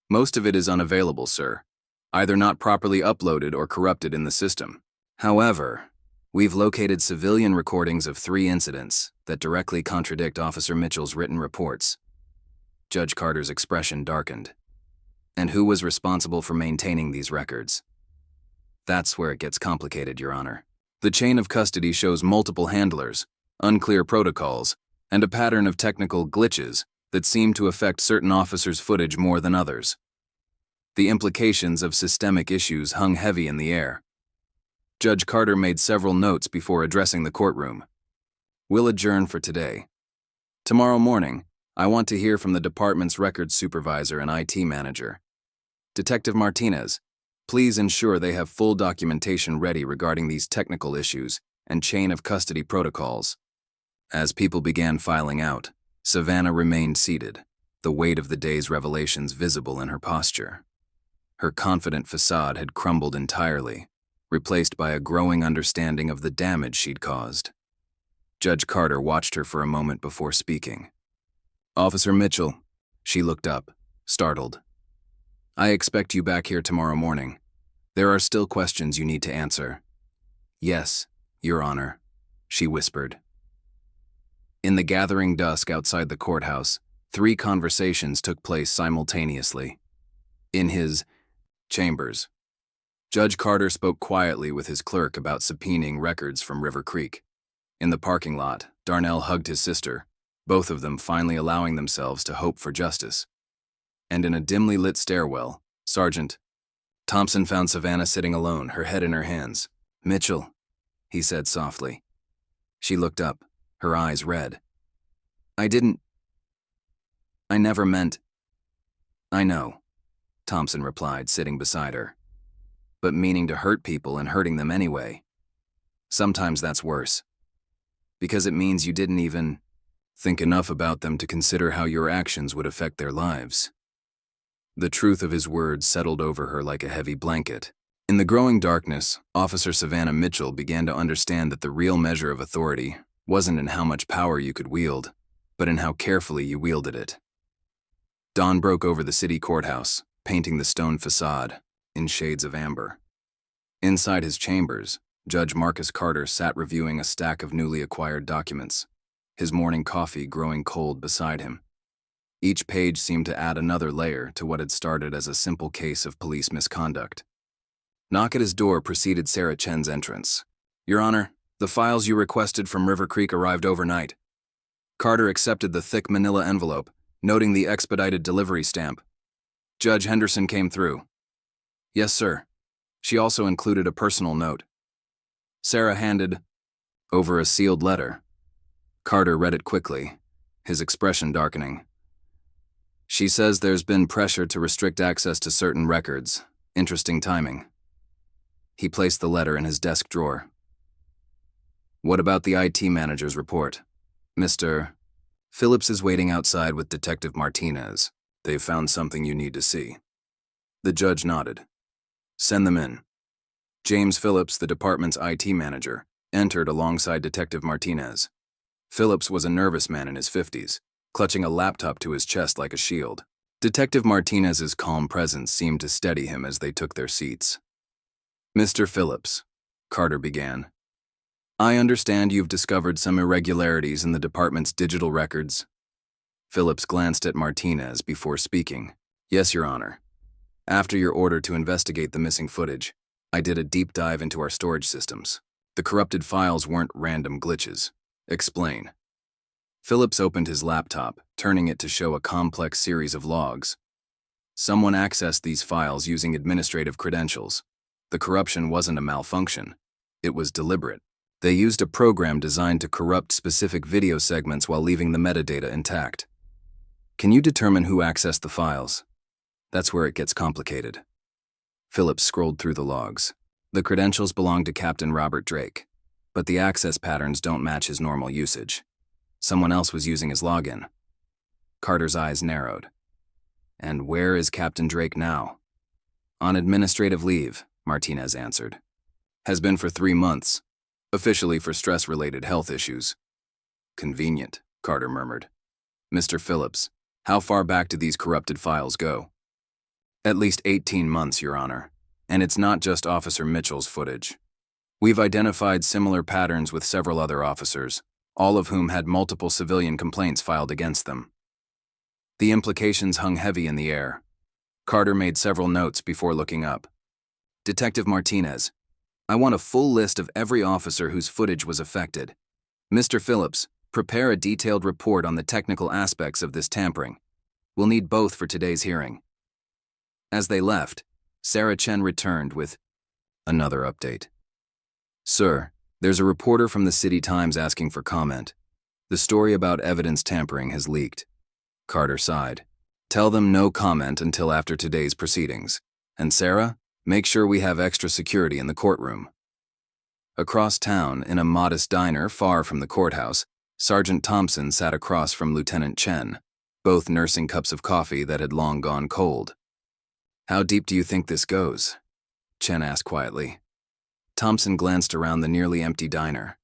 "Most of it is unavailable, sir, either not properly uploaded or corrupted in the system. However, we've located civilian recordings of 3 incidents that directly contradict Officer Mitchell's written reports." Judge Carter's expression darkened. "And who was responsible for maintaining these records?" "That's where it gets complicated, Your Honor. The chain of custody shows multiple handlers, unclear protocols, and a pattern of technical glitches that seem to affect certain officers' footage more than others. The implications of systemic issues hung heavy in the air." Judge Carter made several notes before addressing the courtroom. "We'll adjourn for today. Tomorrow morning, I want to hear from the department's records supervisor and IT manager. Detective Martinez, please ensure they have full documentation ready regarding these technical issues and chain of custody protocols." As people began filing out, Savannah remained seated, the weight of the day's revelations visible in her posture. Her confident facade had crumbled entirely, replaced by a growing understanding of the damage she'd caused. Judge Carter watched her for a moment before speaking. "Officer Mitchell," she looked up, startled. "I expect you back here tomorrow morning. There are still questions you need to answer." "Yes, Your Honor," she whispered. In the gathering dusk outside the courthouse, 3 conversations took place simultaneously. In his chambers, Judge Carter spoke quietly with his clerk about subpoenaing records from River Creek. In the parking lot, Darnell hugged his sister, both of them finally allowing themselves to hope for justice. And in a dimly lit stairwell, Sergeant Thompson found Savannah sitting alone, her head in her hands. "Mitchell," he said softly. She looked up, her eyes red. I never meant." "I know," Thompson replied, sitting beside her. "But meaning to hurt people and hurting them anyway. Sometimes that's worse. Because it means you didn't even think enough about them to consider how your actions would affect their lives." The truth of his words settled over her like a heavy blanket. In the growing darkness, Officer Savannah Mitchell began to understand that the real measure of authority wasn't in how much power you could wield, but in how carefully you wielded it. Dawn broke over the city courthouse, painting the stone facade in shades of amber. Inside his chambers, Judge Marcus Carter sat reviewing a stack of newly acquired documents, his morning coffee growing cold beside him. Each page seemed to add another layer to what had started as a simple case of police misconduct. Knock at his door preceded Sarah Chen's entrance. "Your Honor, the files you requested from River Creek arrived overnight." Carter accepted the thick manila envelope, noting the expedited delivery stamp. Judge Henderson came through. Yes, sir. She also included a personal note. Sarah handed over a sealed letter. Carter read it quickly, his expression darkening. She says there's been pressure to restrict access to certain records. Interesting timing. He placed the letter in his desk drawer. What about the IT manager's report? Mr. Phillips is waiting outside with Detective Martinez. They've found something you need to see. The judge nodded. Send them in. James Phillips, the department's IT manager, entered alongside Detective Martinez. Phillips was a nervous man in his 50s, clutching a laptop to his chest like a shield. Detective Martinez's calm presence seemed to steady him as they took their seats. Mr. Phillips, Carter began. I understand you've discovered some irregularities in the department's digital records. Phillips glanced at Martinez before speaking. Yes, Your Honor. After your order to investigate the missing footage, I did a deep dive into our storage systems. The corrupted files weren't random glitches. Explain. Phillips opened his laptop, turning it to show a complex series of logs. Someone accessed these files using administrative credentials. The corruption wasn't a malfunction. It was deliberate. They used a program designed to corrupt specific video segments while leaving the metadata intact. Can you determine who accessed the files? That's where it gets complicated. Phillips scrolled through the logs. The credentials belong to Captain Robert Drake, but the access patterns don't match his normal usage. Someone else was using his login. Carter's eyes narrowed. And where is Captain Drake now? On administrative leave, Martinez answered. Has been for 3 months, officially for stress-related health issues. Convenient, Carter murmured. Mr. Phillips, how far back do these corrupted files go? At least 18 months, Your Honor, and it's not just Officer Mitchell's footage. We've identified similar patterns with several other officers, all of whom had multiple civilian complaints filed against them. The implications hung heavy in the air. Carter made several notes before looking up. Detective Martinez, I want a full list of every officer whose footage was affected. Mr. Phillips, prepare a detailed report on the technical aspects of this tampering. We'll need both for today's hearing. As they left, Sarah Chen returned with another update. Sir, there's a reporter from the City Times asking for comment. The story about evidence tampering has leaked. Carter sighed. Tell them no comment until after today's proceedings. And Sarah, make sure we have extra security in the courtroom. Across town, in a modest diner far from the courthouse, Sergeant Thompson sat across from Lieutenant Chen, both nursing cups of coffee that had long gone cold. How deep do you think this goes? Chen asked quietly. Thompson glanced around the nearly empty diner.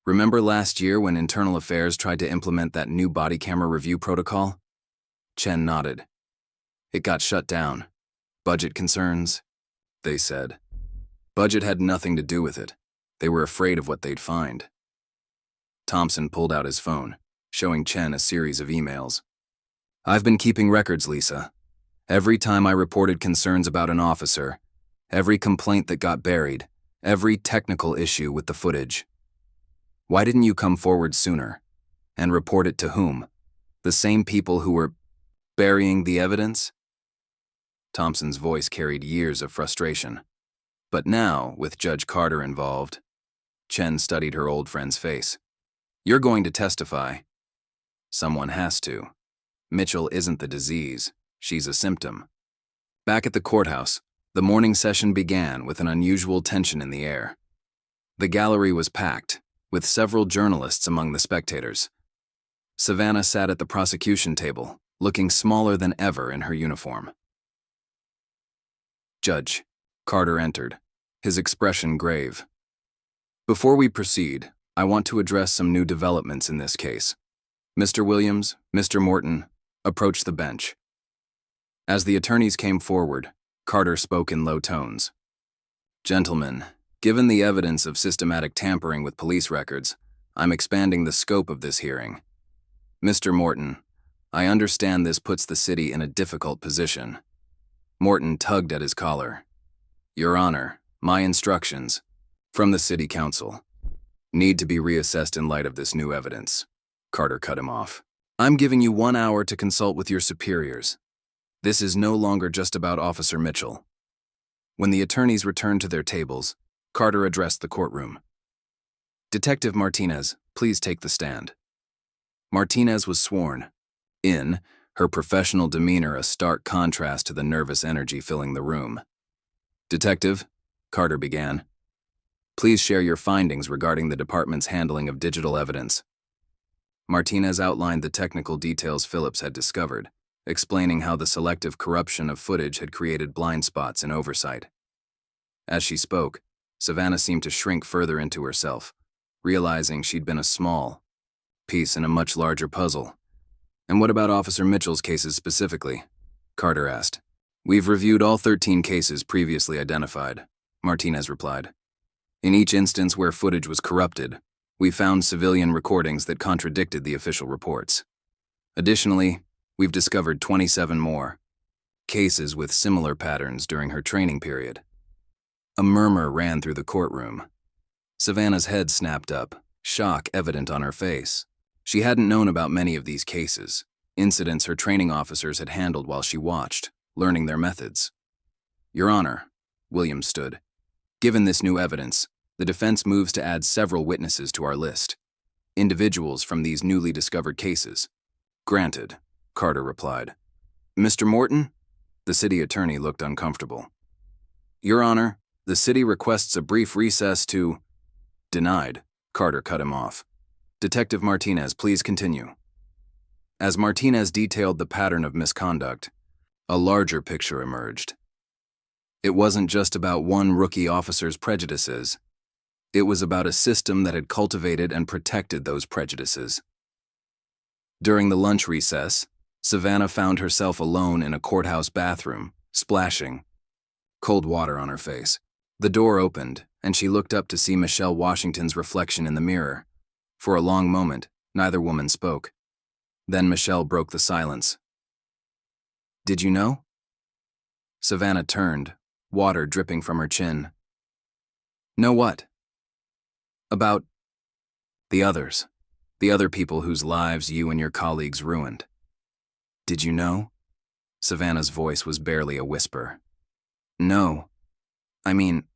Remember last year when Internal Affairs tried to implement that new body camera review protocol? Chen nodded. It got shut down. Budget concerns, they said. Budget had nothing to do with it. They were afraid of what they'd find. Thompson pulled out his phone, showing Chen a series of emails. I've been keeping records, Lisa. Every time I reported concerns about an officer, every complaint that got buried, every technical issue with the footage. Why didn't you come forward sooner? And report it to whom? The same people who were burying the evidence? Thompson's voice carried years of frustration. But now, with Judge Carter involved, Chen studied her old friend's face. You're going to testify. Someone has to. Mitchell isn't the disease. She's a symptom. Back at the courthouse, the morning session began with an unusual tension in the air. The gallery was packed, with several journalists among the spectators. Savannah sat at the prosecution table, looking smaller than ever in her uniform. Judge, Carter entered, his expression grave. Before we proceed, I want to address some new developments in this case. Mr. Williams, Mr. Morton, approach the bench. As the attorneys came forward, Carter spoke in low tones. Gentlemen, given the evidence of systematic tampering with police records, I'm expanding the scope of this hearing. Mr. Morton, I understand this puts the city in a difficult position. Morton tugged at his collar. Your Honor, my instructions, from the City Council, need to be reassessed in light of this new evidence. Carter cut him off. "I'm giving you 1 hour to consult with your superiors. This is no longer just about Officer Mitchell." When the attorneys returned to their tables, Carter addressed the courtroom. "Detective Martinez, please take the stand." Martinez was sworn in, her professional demeanor a stark contrast to the nervous energy filling the room. "Detective," Carter began, "please share your findings regarding the department's handling of digital evidence." Martinez outlined the technical details Phillips had discovered, explaining how the selective corruption of footage had created blind spots in oversight. As she spoke, Savannah seemed to shrink further into herself, realizing she'd been a small piece in a much larger puzzle. "And what about Officer Mitchell's cases specifically?" Carter asked. "We've reviewed all 13 cases previously identified," Martinez replied. "In each instance where footage was corrupted, we found civilian recordings that contradicted the official reports. Additionally, we've discovered 27 more cases with similar patterns during her training period." A murmur ran through the courtroom. Savannah's head snapped up, shock evident on her face. She hadn't known about many of these cases, incidents her training officers had handled while she watched, learning their methods. "Your Honor," Williams stood, "given this new evidence, the defense moves to add several witnesses to our list, individuals from these newly discovered cases." "Granted," Carter replied. "Mr. Morton?" The city attorney looked uncomfortable. "Your Honor, the city requests a brief recess to—" "Denied," Carter cut him off. "Detective Martinez, please continue." As Martinez detailed the pattern of misconduct, a larger picture emerged. It wasn't just about one rookie officer's prejudices. It was about a system that had cultivated and protected those prejudices. During the lunch recess, Savannah found herself alone in a courthouse bathroom, splashing cold water on her face. The door opened, and she looked up to see Michelle Washington's reflection in the mirror. For a long moment, neither woman spoke. Then Michelle broke the silence. "Did you know?" Savannah turned, water dripping from her chin. "Know what?" "About the others, the other people whose lives you and your colleagues ruined." "Did you know?" Savannah's voice was barely a whisper. "No. I mean,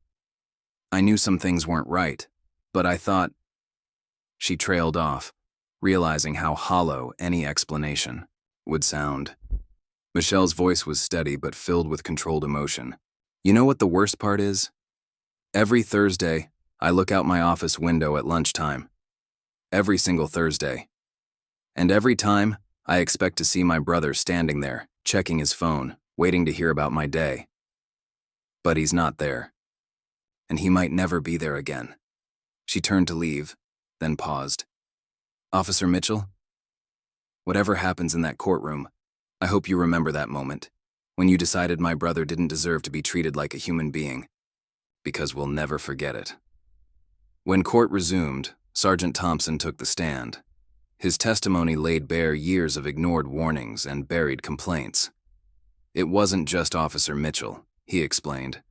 I knew some things weren't right, but I thought—" She trailed off, realizing how hollow any explanation would sound. Michelle's voice was steady but filled with controlled emotion. "You know what the worst part is? Every Thursday, I look out my office window at lunchtime. Every single Thursday. And every time, I expect to see my brother standing there, checking his phone, waiting to hear about my day. But he's not there. And he might never be there again." She turned to leave, then paused. "Officer Mitchell? Whatever happens in that courtroom, I hope you remember that moment, when you decided my brother didn't deserve to be treated like a human being, because we'll never forget it." When court resumed, Sergeant Thompson took the stand. His testimony laid bare years of ignored warnings and buried complaints. It wasn't just Officer Mitchell, he explained.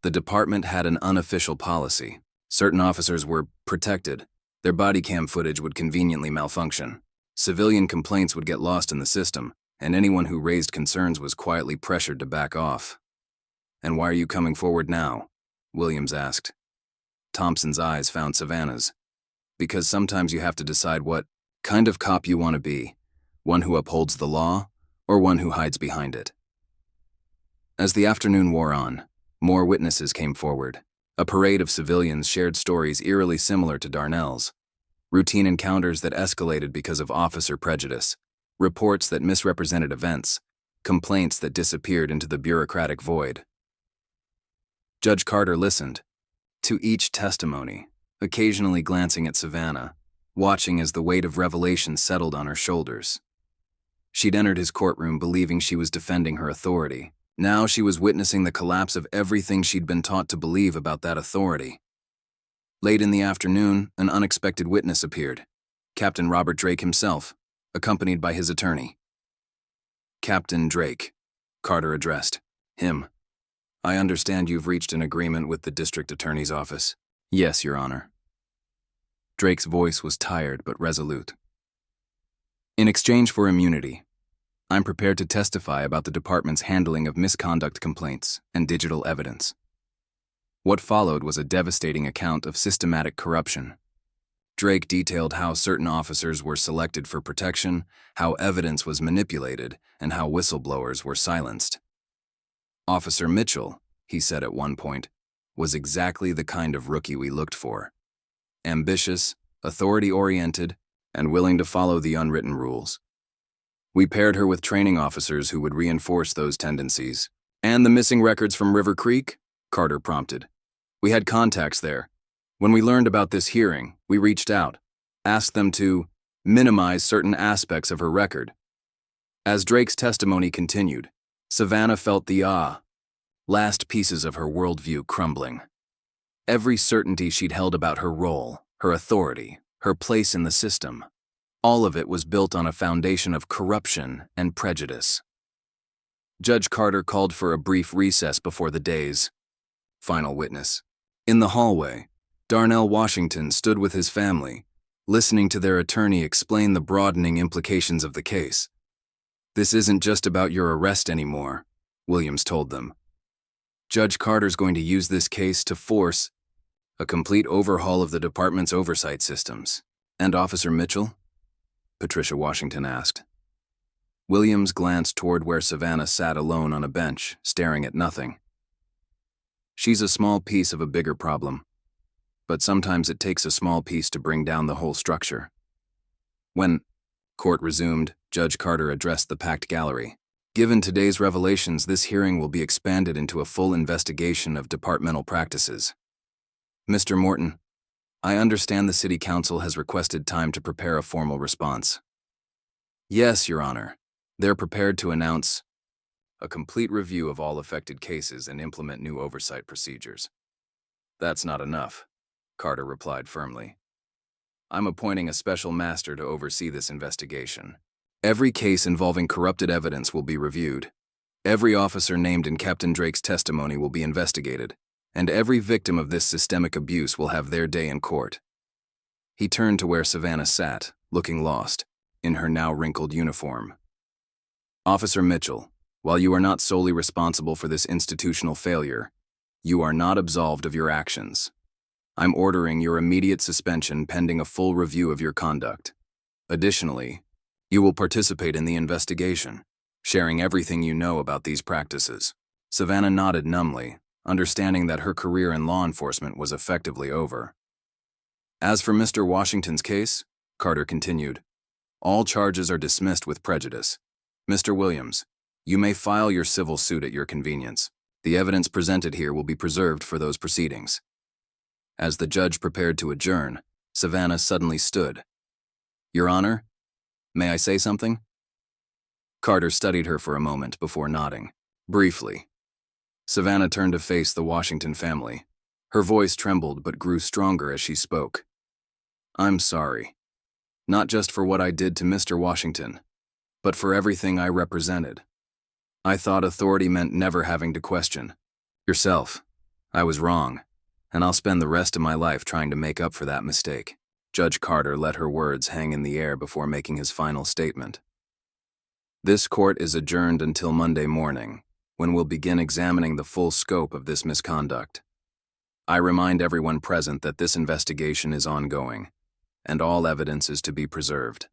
The department had an unofficial policy. Certain officers were protected. Their body cam footage would conveniently malfunction. Civilian complaints would get lost in the system, and anyone who raised concerns was quietly pressured to back off. "And why are you coming forward now?" Williams asked. Thompson's eyes found Savannah's. "Because sometimes you have to decide what kind of cop you want to be, one who upholds the law or one who hides behind it." As the afternoon wore on, more witnesses came forward. A parade of civilians shared stories eerily similar to Darnell's. Routine encounters that escalated because of officer prejudice, reports that misrepresented events, complaints that disappeared into the bureaucratic void. Judge Carter listened to each testimony, occasionally glancing at Savannah, watching as the weight of revelation settled on her shoulders. She'd entered his courtroom believing she was defending her authority. Now she was witnessing the collapse of everything she'd been taught to believe about that authority. Late in the afternoon, an unexpected witness appeared. Captain Robert Drake himself, accompanied by his attorney. "Captain Drake," Carter addressed him. "I understand you've reached an agreement with the district attorney's office." "Yes, Your Honor." Drake's voice was tired but resolute. In exchange for immunity, I'm prepared to testify about the department's handling of misconduct complaints and digital evidence. What followed was a devastating account of systematic corruption. Drake detailed how certain officers were selected for protection, how evidence was manipulated, and how whistleblowers were silenced. Officer Mitchell, he said at one point, was exactly the kind of rookie we looked for. Ambitious, authority-oriented, and willing to follow the unwritten rules. We paired her with training officers who would reinforce those tendencies. And the missing records from River Creek? Carter prompted. We had contacts there. When we learned about this hearing, we reached out, asked them to minimize certain aspects of her record. As Drake's testimony continued, Savannah felt the last pieces of her worldview crumbling. Every certainty she'd held about her role, her authority, her place in the system, all of it was built on a foundation of corruption and prejudice. Judge Carter called for a brief recess before the day's final witness. In the hallway, Darnell Washington stood with his family, listening to their attorney explain the broadening implications of the case. This isn't just about your arrest anymore, Williams told them. Judge Carter's going to use this case to force a complete overhaul of the department's oversight systems. And Officer Mitchell? Patricia Washington asked. Williams glanced toward where Savannah sat alone on a bench, staring at nothing. She's a small piece of a bigger problem. But sometimes it takes a small piece to bring down the whole structure. When court resumed, Judge Carter addressed the packed gallery. Given today's revelations, this hearing will be expanded into a full investigation of departmental practices. Mr. Morton, I understand the City Council has requested time to prepare a formal response. Yes, Your Honor. They're prepared to announce a complete review of all affected cases and implement new oversight procedures. That's not enough, Carter replied firmly. I'm appointing a special master to oversee this investigation. Every case involving corrupted evidence will be reviewed. Every officer named in Captain Drake's testimony will be investigated, and every victim of this systemic abuse will have their day in court. He turned to where Savannah sat, looking lost, in her now wrinkled uniform. Officer Mitchell, while you are not solely responsible for this institutional failure, you are not absolved of your actions. I'm ordering your immediate suspension pending a full review of your conduct. Additionally, you will participate in the investigation, sharing everything you know about these practices. Savannah nodded numbly, understanding that her career in law enforcement was effectively over. As for Mr. Washington's case, Carter continued, all charges are dismissed with prejudice. Mr. Williams, you may file your civil suit at your convenience. The evidence presented here will be preserved for those proceedings. As the judge prepared to adjourn, Savannah suddenly stood. Your Honor, may I say something? Carter studied her for a moment before nodding, briefly. Savannah turned to face the Washington family. Her voice trembled but grew stronger as she spoke. I'm sorry. Not just for what I did to Mr. Washington, but for everything I represented. I thought authority meant never having to question. Yourself. I was wrong, and I'll spend the rest of my life trying to make up for that mistake. Judge Carter let her words hang in the air before making his final statement. This court is adjourned until Monday morning, when we'll begin examining the full scope of this misconduct. I remind everyone present that this investigation is ongoing, and all evidence is to be preserved.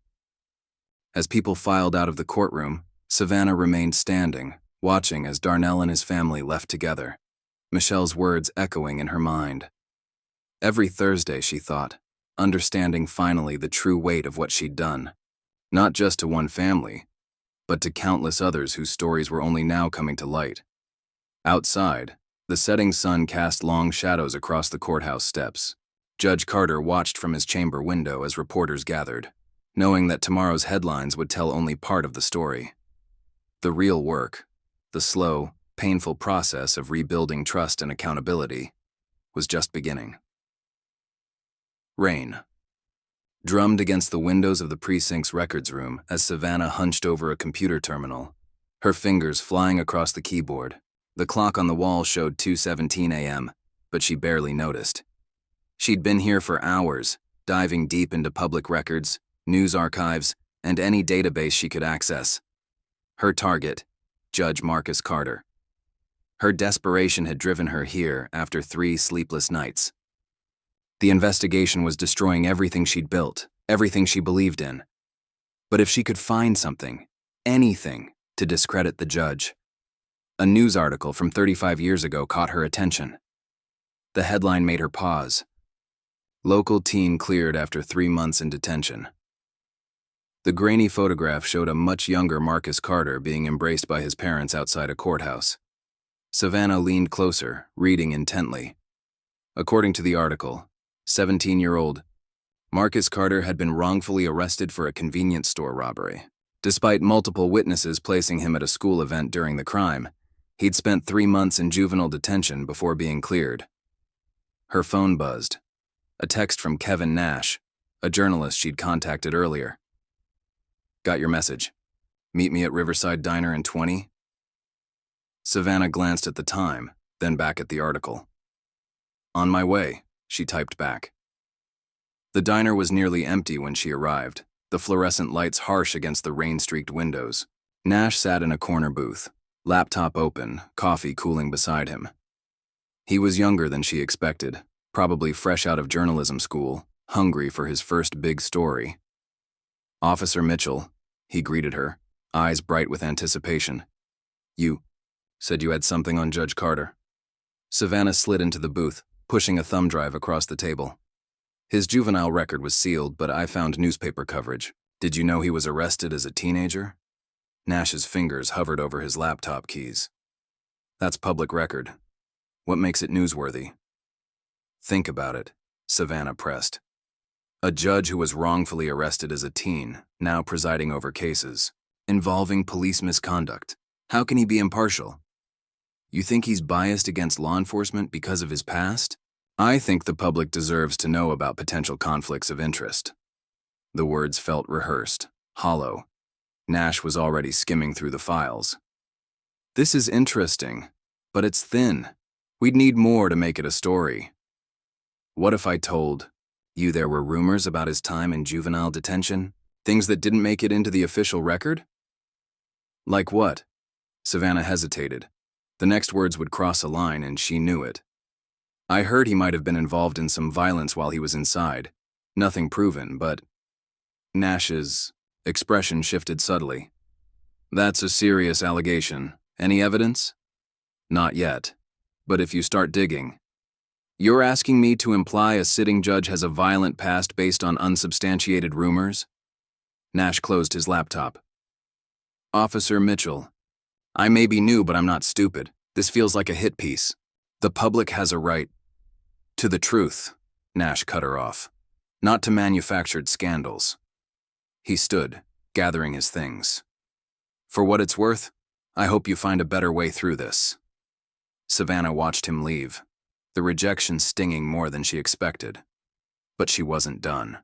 As people filed out of the courtroom, Savannah remained standing, watching as Darnell and his family left together, Michelle's words echoing in her mind. Every Thursday, she thought, understanding finally the true weight of what she'd done, not just to one family, but to countless others whose stories were only now coming to light. Outside, the setting sun cast long shadows across the courthouse steps. Judge Carter watched from his chamber window as reporters gathered, knowing that tomorrow's headlines would tell only part of the story. The real work, the slow, painful process of rebuilding trust and accountability, was just beginning. Rain drummed against the windows of the precinct's records room as Savannah hunched over a computer terminal, her fingers flying across the keyboard. The clock on the wall showed 2:17 a.m., but she barely noticed. She'd been here for hours, diving deep into public records, news archives, and any database she could access. Her target, Judge Marcus Carter. Her desperation had driven her here after 3 sleepless nights. The investigation was destroying everything she'd built, everything she believed in. But if she could find something, anything, to discredit the judge. A news article from 35 years ago caught her attention. The headline made her pause. Local teen cleared after 3 months in detention. The grainy photograph showed a much younger Marcus Carter being embraced by his parents outside a courthouse. Savannah leaned closer, reading intently. According to the article, 17-year-old Marcus Carter had been wrongfully arrested for a convenience store robbery. Despite multiple witnesses placing him at a school event during the crime, he'd spent 3 months in juvenile detention before being cleared. Her phone buzzed. A text from Kevin Nash, a journalist she'd contacted earlier. Got your message. Meet me at Riverside Diner in 20. Savannah glanced at the time, then back at the article. On my way, she typed back. The diner was nearly empty when she arrived, the fluorescent lights harsh against the rain-streaked windows. Nash sat in a corner booth, laptop open, coffee cooling beside him. He was younger than she expected, probably fresh out of journalism school, hungry for his first big story. Officer Mitchell, he greeted her, eyes bright with anticipation. You said you had something on Judge Carter. Savannah slid into the booth, pushing a thumb drive across the table. His juvenile record was sealed, but I found newspaper coverage. Did you know he was arrested as a teenager? Nash's fingers hovered over his laptop keys. That's public record. What makes it newsworthy? Think about it, Savannah pressed. A judge who was wrongfully arrested as a teen, now presiding over cases involving police misconduct. How can he be impartial? You think he's biased against law enforcement because of his past? I think the public deserves to know about potential conflicts of interest. The words felt rehearsed, hollow. Nash was already skimming through the files. This is interesting, but it's thin. We'd need more to make it a story. What if I told you there were rumors about his time in juvenile detention? Things that didn't make it into the official record? Like what? Savannah hesitated. The next words would cross a line, and she knew it. I heard he might have been involved in some violence while he was inside. Nothing proven, but... Nash's expression shifted subtly. That's a serious allegation. Any evidence? Not yet. But if you start digging... You're asking me to imply a sitting judge has a violent past based on unsubstantiated rumors? Nash closed his laptop. Officer Mitchell, I may be new, but I'm not stupid. This feels like a hit piece. The public has a right to the truth, Nash cut her off, not to manufactured scandals. He stood, gathering his things. For what it's worth, I hope you find a better way through this. Savannah watched him leave, the rejection stinging more than she expected. But she wasn't done.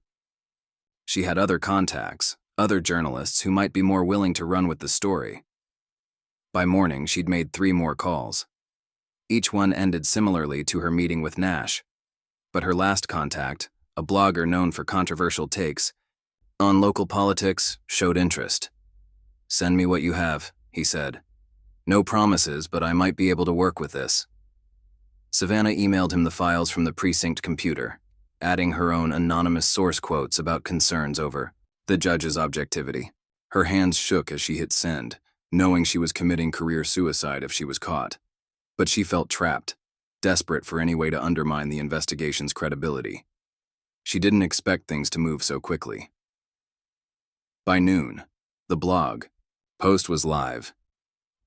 She had other contacts, other journalists who might be more willing to run with the story. By morning, she'd made 3 more calls. Each one ended similarly to her meeting with Nash. But her last contact, a blogger known for controversial takes on local politics, showed interest. Send me what you have, he said. No promises, but I might be able to work with this. Savannah emailed him the files from the precinct computer, adding her own anonymous source quotes about concerns over the judge's objectivity. Her hands shook as she hit send, knowing she was committing career suicide if she was caught. But she felt trapped, desperate for any way to undermine the investigation's credibility. She didn't expect things to move so quickly. By noon, the blog post was live.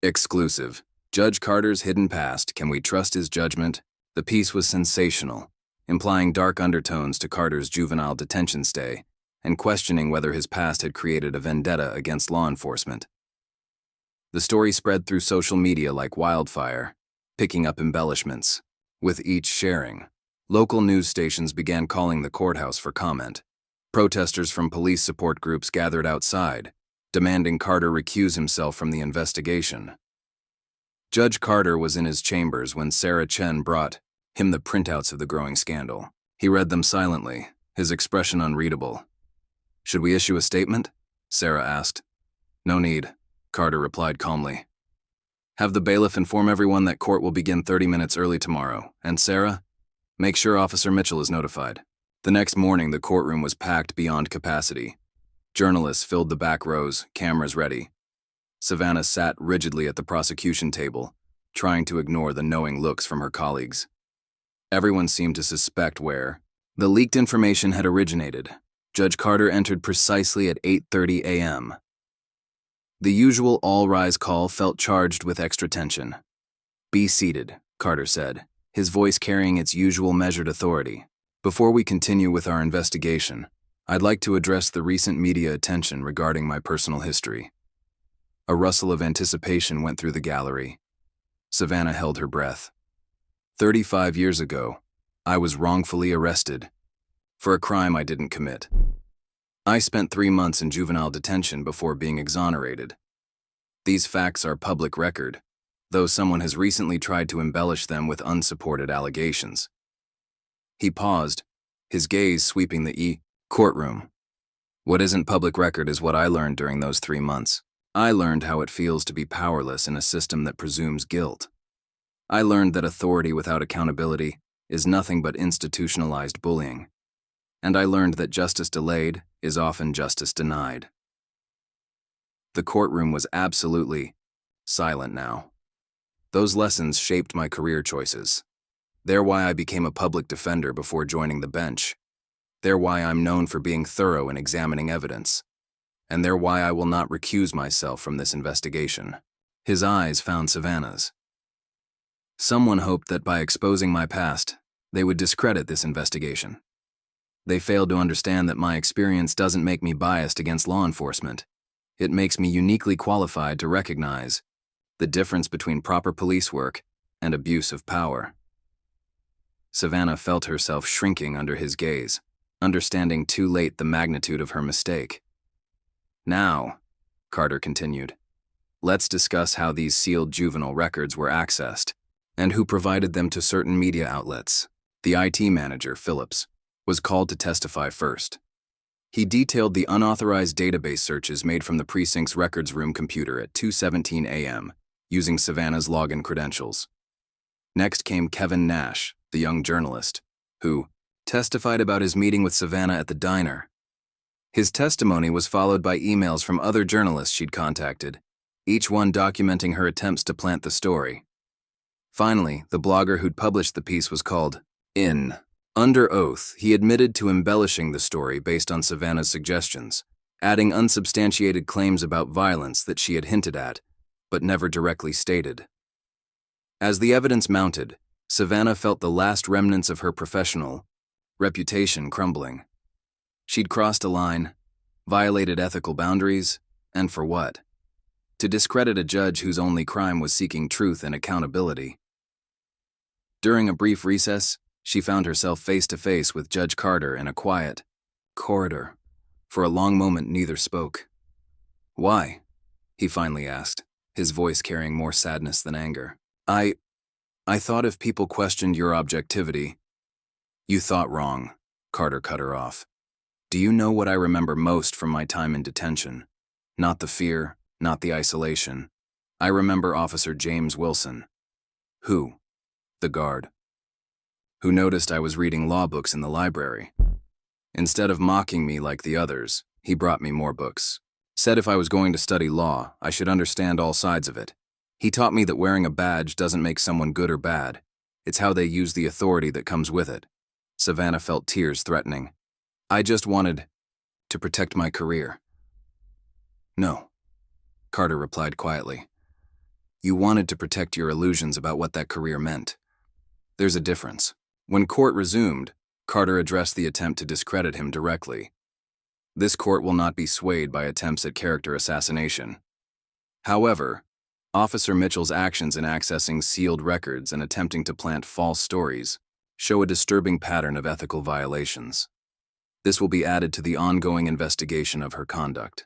Exclusive. Judge Carter's hidden past. Can we trust his judgment? The piece was sensational, implying dark undertones to Carter's juvenile detention stay and questioning whether his past had created a vendetta against law enforcement. The story spread through social media like wildfire, picking up embellishments. With each sharing, local news stations began calling the courthouse for comment. Protesters from police support groups gathered outside, demanding Carter recuse himself from the investigation. Judge Carter was in his chambers when Sarah Chen brought him the printouts of the growing scandal. He read them silently, his expression unreadable. Should we issue a statement? Sarah asked. No need, Carter replied calmly. Have the bailiff inform everyone that court will begin 30 minutes early tomorrow, and Sarah, make sure Officer Mitchell is notified. The next morning, the courtroom was packed beyond capacity. Journalists filled the back rows, cameras ready. Savannah sat rigidly at the prosecution table, trying to ignore the knowing looks from her colleagues. Everyone seemed to suspect where the leaked information had originated. Judge Carter entered precisely at 8:30 a.m. The usual all-rise call felt charged with extra tension. Be seated, Carter said, his voice carrying its usual measured authority. Before we continue with our investigation, I'd like to address the recent media attention regarding my personal history. A rustle of anticipation went through the gallery. Savannah held her breath. 35 years ago, I was wrongfully arrested for a crime I didn't commit. I spent 3 months in juvenile detention before being exonerated. These facts are public record, though someone has recently tried to embellish them with unsupported allegations. He paused, his gaze sweeping the courtroom. What isn't public record is what I learned during those 3 months. I learned how it feels to be powerless in a system that presumes guilt. I learned that authority without accountability is nothing but institutionalized bullying. And I learned that justice delayed is often justice denied. The courtroom was absolutely silent now. Those lessons shaped my career choices. They're why I became a public defender before joining the bench. They're why I'm known for being thorough in examining evidence. And they're why I will not recuse myself from this investigation. His eyes found Savannah's. Someone hoped that by exposing my past, they would discredit this investigation. They failed to understand that my experience doesn't make me biased against law enforcement. It makes me uniquely qualified to recognize the difference between proper police work and abuse of power. Savannah felt herself shrinking under his gaze, understanding too late the magnitude of her mistake. Now, Carter continued, let's discuss how these sealed juvenile records were accessed and who provided them to certain media outlets. The IT manager, Phillips, was called to testify first. He detailed the unauthorized database searches made from the precinct's records room computer at 2:17 a.m. using Savannah's login credentials. Next came Kevin Nash, the young journalist, who testified about his meeting with Savannah at the diner. His testimony was followed by emails from other journalists she'd contacted, each one documenting her attempts to plant the story. Finally, the blogger who'd published the piece was called in. Under oath, he admitted to embellishing the story based on Savannah's suggestions, adding unsubstantiated claims about violence that she had hinted at, but never directly stated. As the evidence mounted, Savannah felt the last remnants of her professional reputation crumbling. She'd crossed a line, violated ethical boundaries, and for what? To discredit a judge whose only crime was seeking truth and accountability. During a brief recess, she found herself face-to-face with Judge Carter in a quiet corridor. For a long moment, neither spoke. Why? He finally asked, his voice carrying more sadness than anger. I thought if people questioned your objectivity. You thought wrong, Carter cut her off. Do you know what I remember most from my time in detention? Not the fear, not the isolation. I remember Officer James Wilson. Who? The guard. Who noticed I was reading law books in the library. Instead of mocking me like the others, he brought me more books. Said if I was going to study law, I should understand all sides of it. He taught me that wearing a badge doesn't make someone good or bad. It's how they use the authority that comes with it. Savannah felt tears threatening. I just wanted to protect my career. No, Carter replied quietly. You wanted to protect your illusions about what that career meant. There's a difference. When court resumed, Carter addressed the attempt to discredit him directly. This court will not be swayed by attempts at character assassination. However, Officer Mitchell's actions in accessing sealed records and attempting to plant false stories show a disturbing pattern of ethical violations. This will be added to the ongoing investigation of her conduct.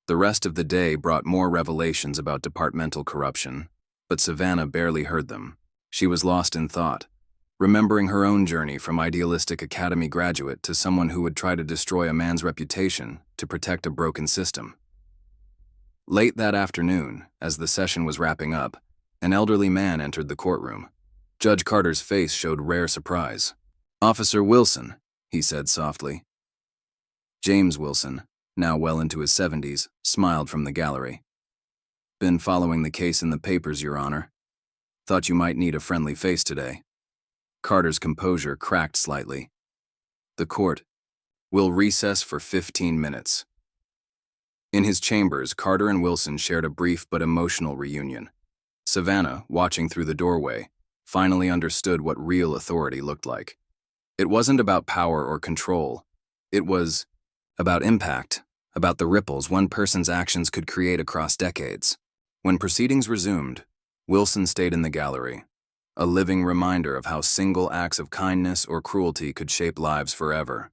The rest of the day brought more revelations about departmental corruption, but Savannah barely heard them. She was lost in thought, remembering her own journey from idealistic academy graduate to someone who would try to destroy a man's reputation to protect a broken system. Late that afternoon, as the session was wrapping up, an elderly man entered the courtroom. Judge Carter's face showed rare surprise. "Officer Wilson," he said softly. James Wilson, now well into his 70s, smiled from the gallery. "Been following the case in the papers, Your Honor. Thought you might need a friendly face today." Carter's composure cracked slightly. "The court will recess for 15 minutes. In his chambers, Carter and Wilson shared a brief but emotional reunion. Savannah, watching through the doorway, finally understood what real authority looked like. It wasn't about power or control. It was about impact, about the ripples one person's actions could create across decades. When proceedings resumed, Wilson stayed in the gallery, a living reminder of how single acts of kindness or cruelty could shape lives forever.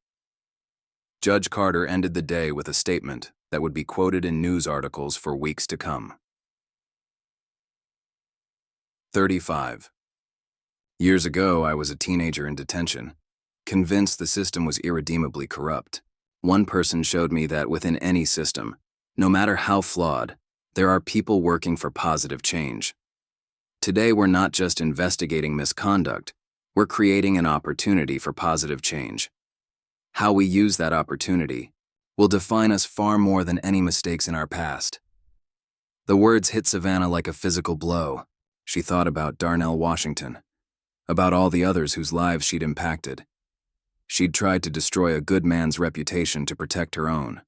Judge Carter ended the day with a statement that would be quoted in news articles for weeks to come. 35. Years ago, I was a teenager in detention, convinced the system was irredeemably corrupt. One person showed me that within any system, no matter how flawed, there are people working for positive change. Today, we're not just investigating misconduct, we're creating an opportunity for positive change. How we use that opportunity will define us far more than any mistakes in our past. The words hit Savannah like a physical blow. She thought about Darnell Washington, about all the others whose lives she'd impacted. She'd tried to destroy a good man's reputation to protect her own,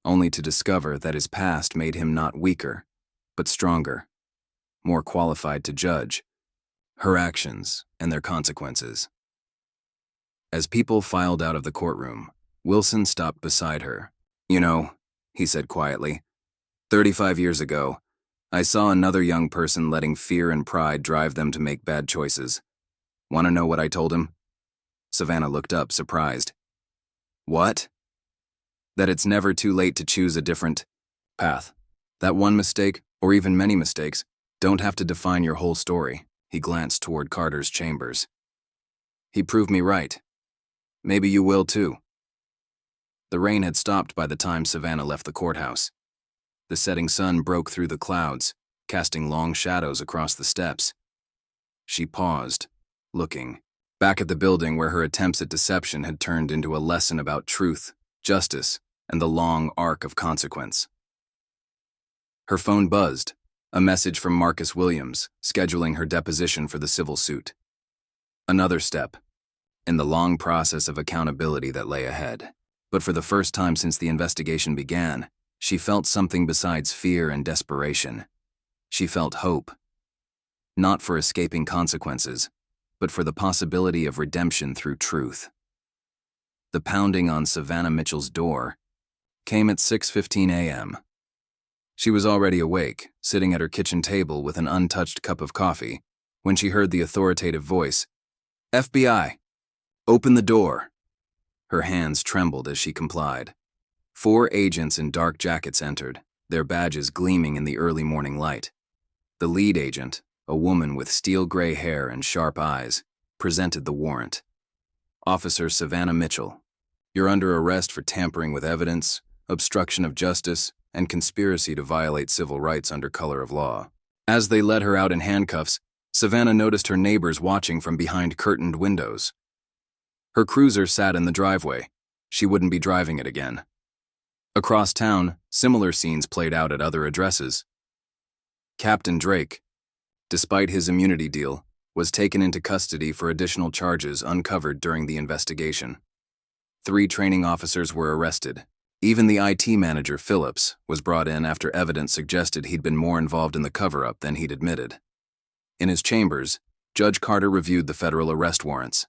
only to discover that his past made him not weaker, but stronger, more qualified to judge her actions and their consequences. As people filed out of the courtroom, Wilson stopped beside her. "You know," he said quietly, 35 years ago, I saw another young person letting fear and pride drive them to make bad choices. Want to know what I told him?" Savannah looked up, surprised. "What?" "That it's never too late to choose a different path. That one mistake, or even many mistakes, don't have to define your whole story." He glanced toward Carter's chambers. "He proved me right. Maybe you will too." The rain had stopped by the time Savannah left the courthouse. The setting sun broke through the clouds, casting long shadows across the steps. She paused, looking back at the building where her attempts at deception had turned into a lesson about truth, justice, and the long arc of consequence. Her phone buzzed, a message from Marcus Williams, scheduling her deposition for the civil suit. Another step in the long process of accountability that lay ahead. But for the first time since the investigation began, she felt something besides fear and desperation. She felt hope. Not for escaping consequences, but for the possibility of redemption through truth. The pounding on Savannah Mitchell's door came at 6:15 a.m. She was already awake, sitting at her kitchen table with an untouched cup of coffee, when she heard the authoritative voice, "FBI, open the door." Her hands trembled as she complied. 4 agents in dark jackets entered, their badges gleaming in the early morning light. The lead agent, a woman with steel-gray hair and sharp eyes, presented the warrant. "Officer Savannah Mitchell, you're under arrest for tampering with evidence, obstruction of justice, and conspiracy to violate civil rights under color of law." As they led her out in handcuffs, Savannah noticed her neighbors watching from behind curtained windows. Her cruiser sat in the driveway. She wouldn't be driving it again. Across town, similar scenes played out at other addresses. Captain Drake, despite his immunity deal, was taken into custody for additional charges uncovered during the investigation. 3 training officers were arrested. Even the IT manager, Phillips, was brought in after evidence suggested he'd been more involved in the cover-up than he'd admitted. In his chambers, Judge Carter reviewed the federal arrest warrants.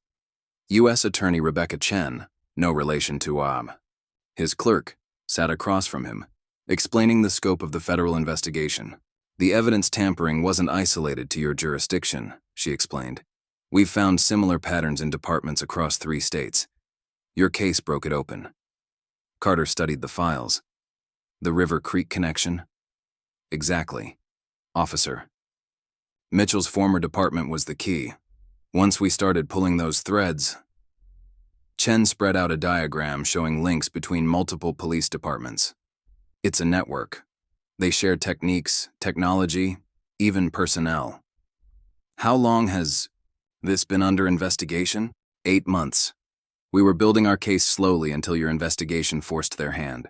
U.S. Attorney Rebecca Chen, no relation to his clerk, sat across from him, explaining the scope of the federal investigation. "The evidence tampering wasn't isolated to your jurisdiction," she explained. "We've found similar patterns in departments across 3 states. Your case broke it open." Carter studied the files. "The River Creek connection?" "Exactly, officer. Mitchell's former department was the key. Once we started pulling those threads, Chen spread out a diagram showing links between multiple police departments. It's a network. They share techniques, technology, even personnel. How long has this been under investigation? 8 months. We were building our case slowly until your investigation forced their hand.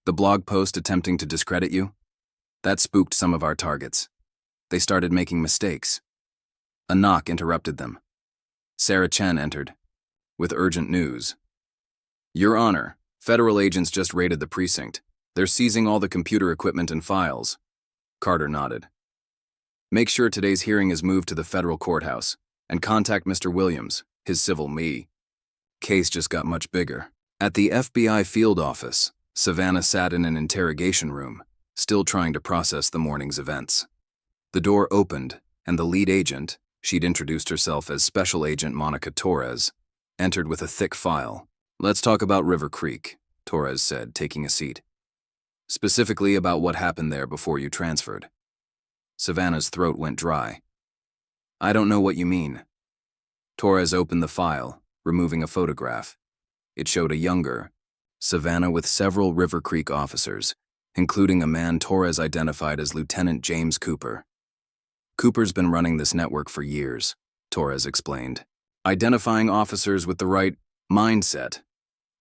The blog post attempting to discredit you? That spooked some of our targets. They started making mistakes. A knock interrupted them. Sarah Chen entered, with urgent news. Your Honor, federal agents just raided the precinct. They're seizing all the computer equipment and files. Carter nodded. Make sure today's hearing is moved to the federal courthouse, and contact Mr. Williams, his civil me. Case just got much bigger. At the FBI field office, Savannah sat in an interrogation room, still trying to process the morning's events. The door opened, and the lead agent, she'd introduced herself as Special Agent Monica Torres, entered with a thick file. Let's talk about River Creek, Torres said, taking a seat. Specifically about what happened there before you transferred. Savannah's throat went dry. I don't know what you mean. Torres opened the file, removing a photograph. It showed a younger Savannah with several River Creek officers, including a man Torres identified as Lieutenant James Cooper. Cooper's been running this network for years, Torres explained, identifying officers with the right mindset,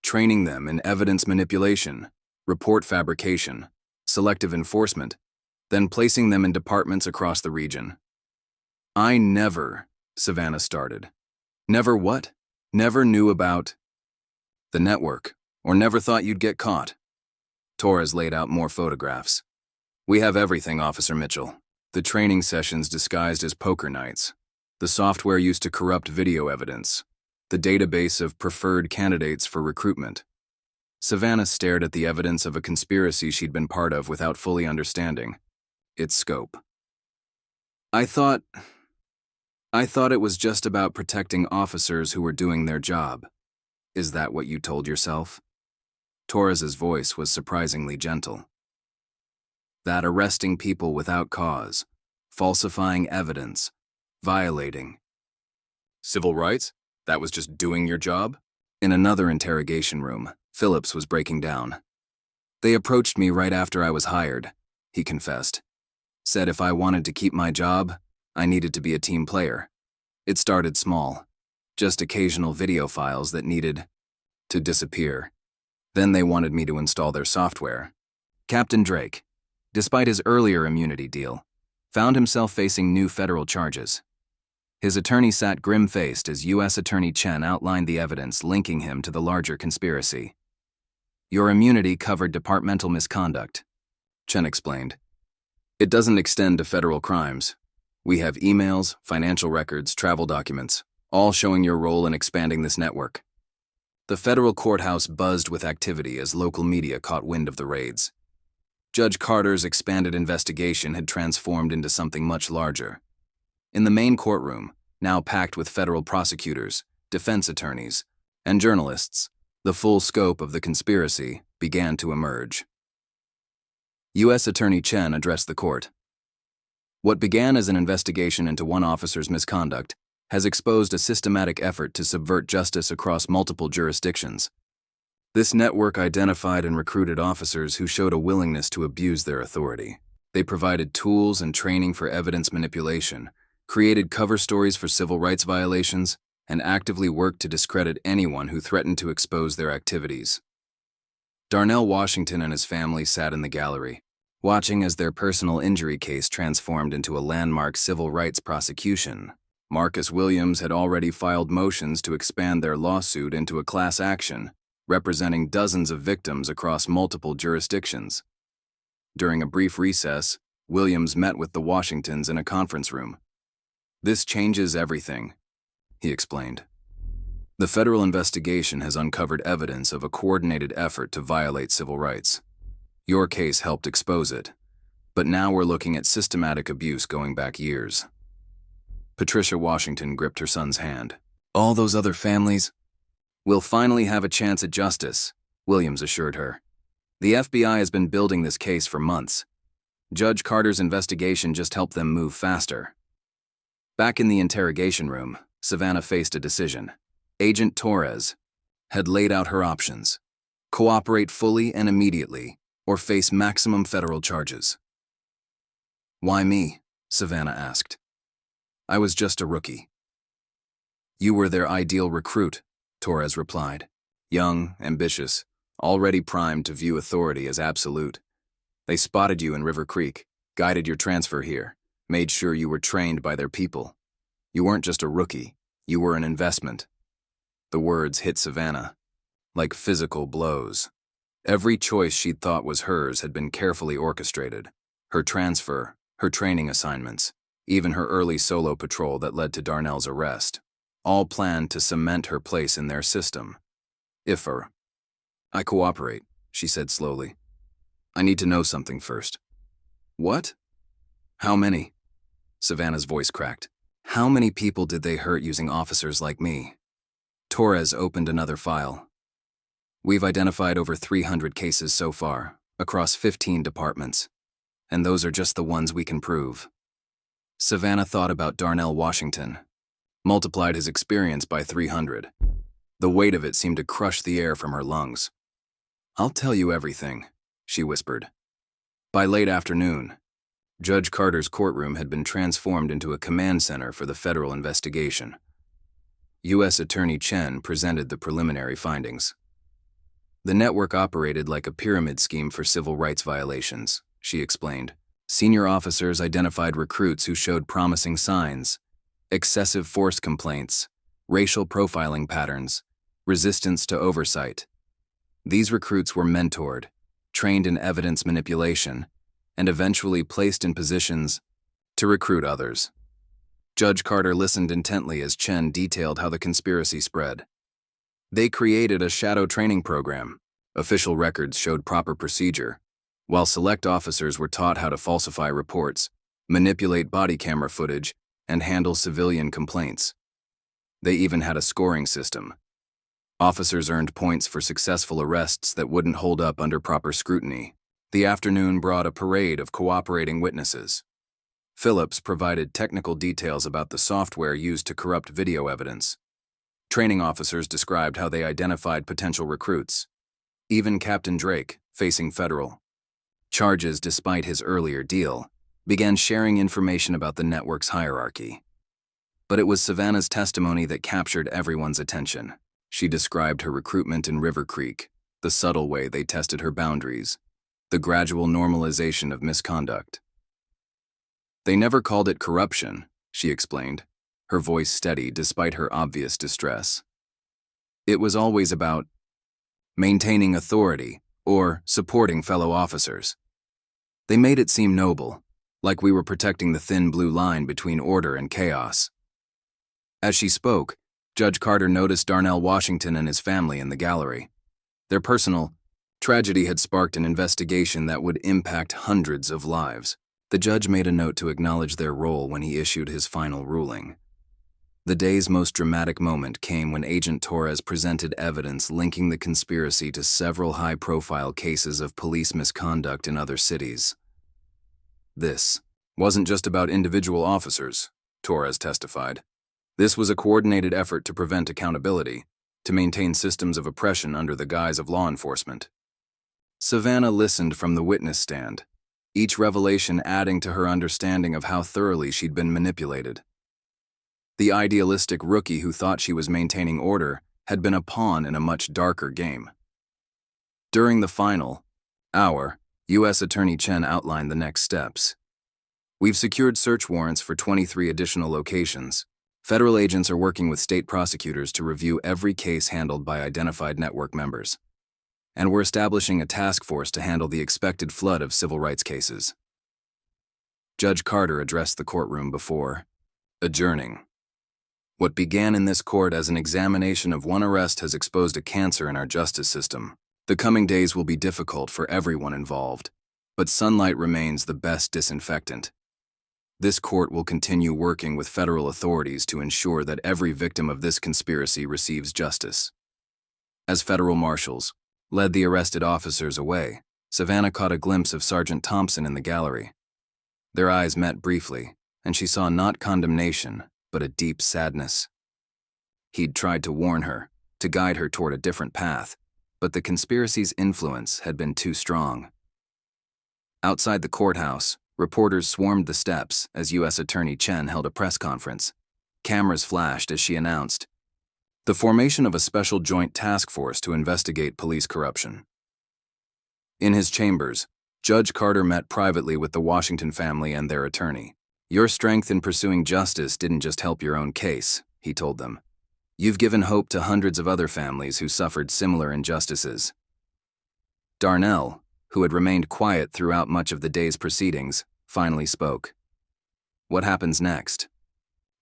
training them in evidence manipulation, report fabrication, selective enforcement, then placing them in departments across the region. I never, Savannah started. Never what? Never knew about the network, or never thought you'd get caught. Torres laid out more photographs. We have everything, Officer Mitchell. The training sessions disguised as poker nights, the software used to corrupt video evidence, the database of preferred candidates for recruitment. Savannah stared at the evidence of a conspiracy she'd been part of without fully understanding its scope. I thought it was just about protecting officers who were doing their job. Is that what you told yourself? Torres's voice was surprisingly gentle. That arresting people without cause, falsifying evidence, violating civil rights? That was just doing your job? In another interrogation room, Phillips was breaking down. They approached me right after I was hired, he confessed. Said if I wanted to keep my job, I needed to be a team player. It started small, just occasional video files that needed to disappear. Then they wanted me to install their software. Captain Drake, despite his earlier immunity deal, found himself facing new federal charges. His attorney sat grim-faced as U.S. Attorney Chen outlined the evidence linking him to the larger conspiracy. Your immunity covered departmental misconduct, Chen explained. It doesn't extend to federal crimes. We have emails, financial records, travel documents, all showing your role in expanding this network. The federal courthouse buzzed with activity as local media caught wind of the raids. Judge Carter's expanded investigation had transformed into something much larger. In the main courtroom, now packed with federal prosecutors, defense attorneys, and journalists, the full scope of the conspiracy began to emerge. U.S. Attorney Chen addressed the court. What began as an investigation into one officer's misconduct has exposed a systematic effort to subvert justice across multiple jurisdictions. This network identified and recruited officers who showed a willingness to abuse their authority. They provided tools and training for evidence manipulation, created cover stories for civil rights violations, and actively worked to discredit anyone who threatened to expose their activities. Darnell Washington and his family sat in the gallery, watching as their personal injury case transformed into a landmark civil rights prosecution. Marcus Williams had already filed motions to expand their lawsuit into a class action, representing dozens of victims across multiple jurisdictions. During a brief recess, Williams met with the Washingtons in a conference room. This changes everything, he explained. The federal investigation has uncovered evidence of a coordinated effort to violate civil rights. Your case helped expose it, but now we're looking at systematic abuse going back years. Patricia Washington gripped her son's hand. All those other families will finally have a chance at justice, Williams assured her. The FBI has been building this case for months. Judge Carter's investigation just helped them move faster. Back in the interrogation room, Savannah faced a decision. Agent Torres had laid out her options: cooperate fully and immediately, or face maximum federal charges. "Why me?" Savannah asked. "I was just a rookie." "You were their ideal recruit," Torres replied. "Young, ambitious, already primed to view authority as absolute. They spotted you in River Creek, guided your transfer here, made sure you were trained by their people. You weren't just a rookie, you were an investment." The words hit Savannah like physical blows. Every choice she'd thought was hers had been carefully orchestrated. Her transfer, her training assignments, even her early solo patrol that led to Darnell's arrest, all planned to cement her place in their system. "I cooperate," she said slowly. "I need to know something first." "What?" "How many?" Savannah's voice cracked. "How many people did they hurt using officers like me?" Torres opened another file. "We've identified over 300 cases so far, across 15 departments. And those are just the ones we can prove." Savannah thought about Darnell Washington, multiplied his experience by 300. The weight of it seemed to crush the air from her lungs. "I'll tell you everything," she whispered. By late afternoon, Judge Carter's courtroom had been transformed into a command center for the federal investigation. U.S. Attorney Chen presented the preliminary findings. "The network operated like a pyramid scheme for civil rights violations," she explained. "Senior officers identified recruits who showed promising signs: excessive force complaints, racial profiling patterns, resistance to oversight. These recruits were mentored, trained in evidence manipulation, and eventually placed in positions to recruit others." Judge Carter listened intently as Chen detailed how the conspiracy spread. "They created a shadow training program. Official records showed proper procedure, while select officers were taught how to falsify reports, manipulate body camera footage, and handle civilian complaints. They even had a scoring system. Officers earned points for successful arrests that wouldn't hold up under proper scrutiny." The afternoon brought a parade of cooperating witnesses. Phillips provided technical details about the software used to corrupt video evidence. Training officers described how they identified potential recruits. Even Captain Drake, facing federal charges despite his earlier deal, began sharing information about the network's hierarchy. But it was Savannah's testimony that captured everyone's attention. She described her recruitment in River Creek, the subtle way they tested her boundaries, the gradual normalization of misconduct. "They never called it corruption," she explained, her voice steady despite her obvious distress. "It was always about maintaining authority or supporting fellow officers. They made it seem noble, like we were protecting the thin blue line between order and chaos." As she spoke, Judge Carter noticed Darnell Washington and his family in the gallery. Their personal tragedy had sparked an investigation that would impact hundreds of lives. The judge made a note to acknowledge their role when he issued his final ruling. The day's most dramatic moment came when Agent Torres presented evidence linking the conspiracy to several high-profile cases of police misconduct in other cities. "This wasn't just about individual officers," Torres testified. "This was a coordinated effort to prevent accountability, to maintain systems of oppression under the guise of law enforcement." Savannah listened from the witness stand, each revelation adding to her understanding of how thoroughly she'd been manipulated. The idealistic rookie who thought she was maintaining order had been a pawn in a much darker game. During the final hour, U.S. Attorney Chen outlined the next steps. "We've secured search warrants for 23 additional locations. Federal agents are working with state prosecutors to review every case handled by identified network members. And we're establishing a task force to handle the expected flood of civil rights cases." Judge Carter addressed the courtroom before adjourning. "What began in this court as an examination of one arrest has exposed a cancer in our justice system. The coming days will be difficult for everyone involved, but sunlight remains the best disinfectant. This court will continue working with federal authorities to ensure that every victim of this conspiracy receives justice." As federal marshals led the arrested officers away, Savannah caught a glimpse of Sergeant Thompson in the gallery. Their eyes met briefly, and she saw not condemnation, but a deep sadness. He'd tried to warn her, to guide her toward a different path, but the conspiracy's influence had been too strong. Outside the courthouse, reporters swarmed the steps as U.S. Attorney Chen held a press conference. Cameras flashed as she announced the formation of a special joint task force to investigate police corruption. In his chambers, Judge Carter met privately with the Washington family and their attorney. "Your strength in pursuing justice didn't just help your own case," he told them. "You've given hope to hundreds of other families who suffered similar injustices." Darnell, who had remained quiet throughout much of the day's proceedings, finally spoke. "What happens next?"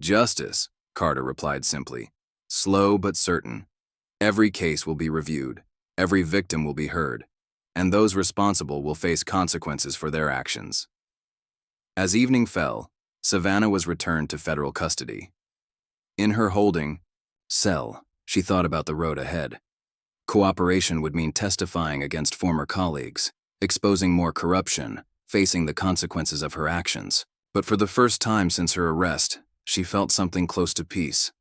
"Justice," Carter replied simply. "Slow but certain. Every case will be reviewed, every victim will be heard, and those responsible will face consequences for their actions." As evening fell, Savannah was returned to federal custody. In her holding cell, she thought about the road ahead. Cooperation would mean testifying against former colleagues, exposing more corruption, facing the consequences of her actions. But for the first time since her arrest, she felt something close to peace.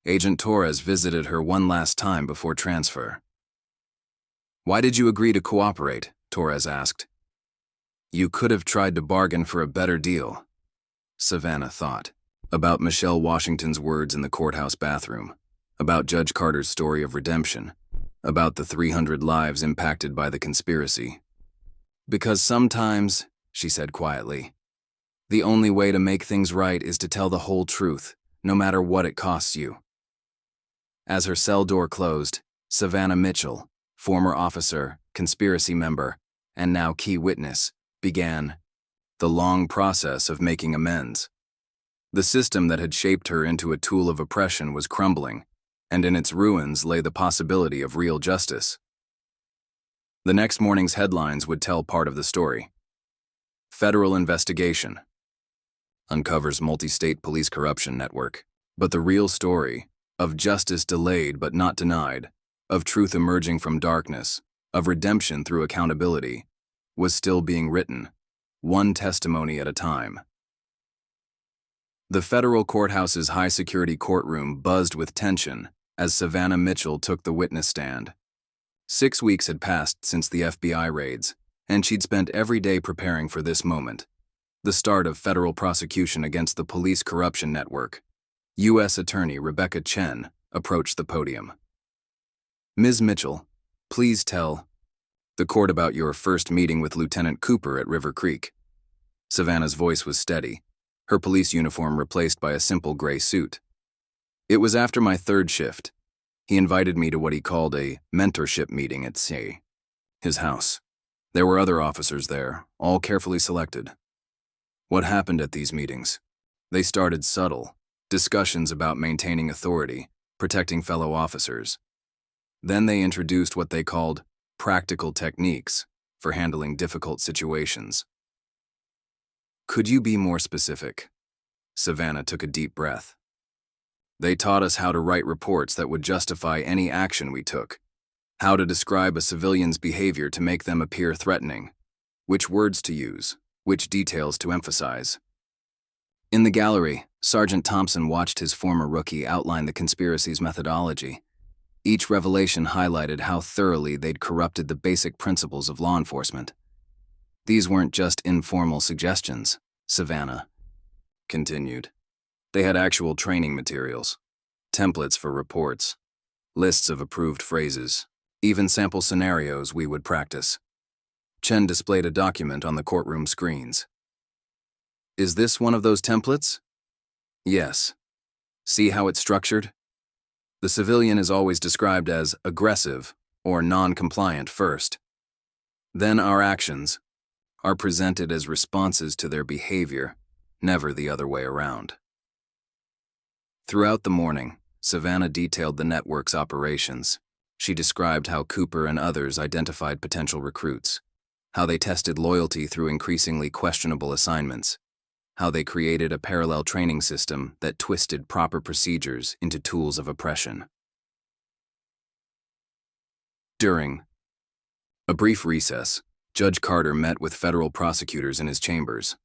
Agent Torres visited her one last time before transfer. "Why did you agree to cooperate?" Torres asked. "You could have tried to bargain for a better deal," Savannah thought. About Michelle Washington's words in the courthouse bathroom, about Judge Carter's story of redemption, about the 300 lives impacted by the conspiracy. "Because sometimes," she said quietly, "the only way to make things right is to tell the whole truth, no matter what it costs you." As her cell door closed, Savannah Mitchell, former officer, conspiracy member, and now key witness, began the long process of making amends. The system that had shaped her into a tool of oppression was crumbling, and in its ruins lay the possibility of real justice. The next morning's headlines would tell part of the story. Federal investigation uncovers multi-state police corruption network. But the real story, of justice delayed but not denied, of truth emerging from darkness, of redemption through accountability, was still being written, one testimony at a time. The federal courthouse's high-security courtroom buzzed with tension as Savannah Mitchell took the witness stand. 6 weeks had passed since the FBI raids, and she'd spent every day preparing for this moment, the start of federal prosecution against the police corruption network. U.S. Attorney Rebecca Chen approached the podium. "Ms. Mitchell, please tell the court about your first meeting with Lieutenant Cooper at River Creek." Savannah's voice was steady, her police uniform replaced by a simple gray suit. "It was after my third shift. He invited me to what he called a mentorship meeting at his house. There were other officers there, all carefully selected. What happened at these meetings? They started subtle, discussions about maintaining authority, protecting fellow officers. Then they introduced what they called practical techniques for handling difficult situations." "Could you be more specific?" Savannah took a deep breath. "They taught us how to write reports that would justify any action we took, how to describe a civilian's behavior to make them appear threatening, which words to use, which details to emphasize." In the gallery, Sergeant Thompson watched his former rookie outline the conspiracy's methodology. Each revelation highlighted how thoroughly they'd corrupted the basic principles of law enforcement. "These weren't just informal suggestions," Savannah continued. "They had actual training materials, templates for reports, lists of approved phrases, even sample scenarios we would practice." Chen displayed a document on the courtroom screens. "Is this one of those templates?" "Yes. See how it's structured? The civilian is always described as aggressive or non-compliant first. Then our actions are presented as responses to their behavior, never the other way around." Throughout the morning, Savannah detailed the network's operations. She described how Cooper and others identified potential recruits, how they tested loyalty through increasingly questionable assignments, how they created a parallel training system that twisted proper procedures into tools of oppression. During a brief recess, Judge Carter met with federal prosecutors in his chambers.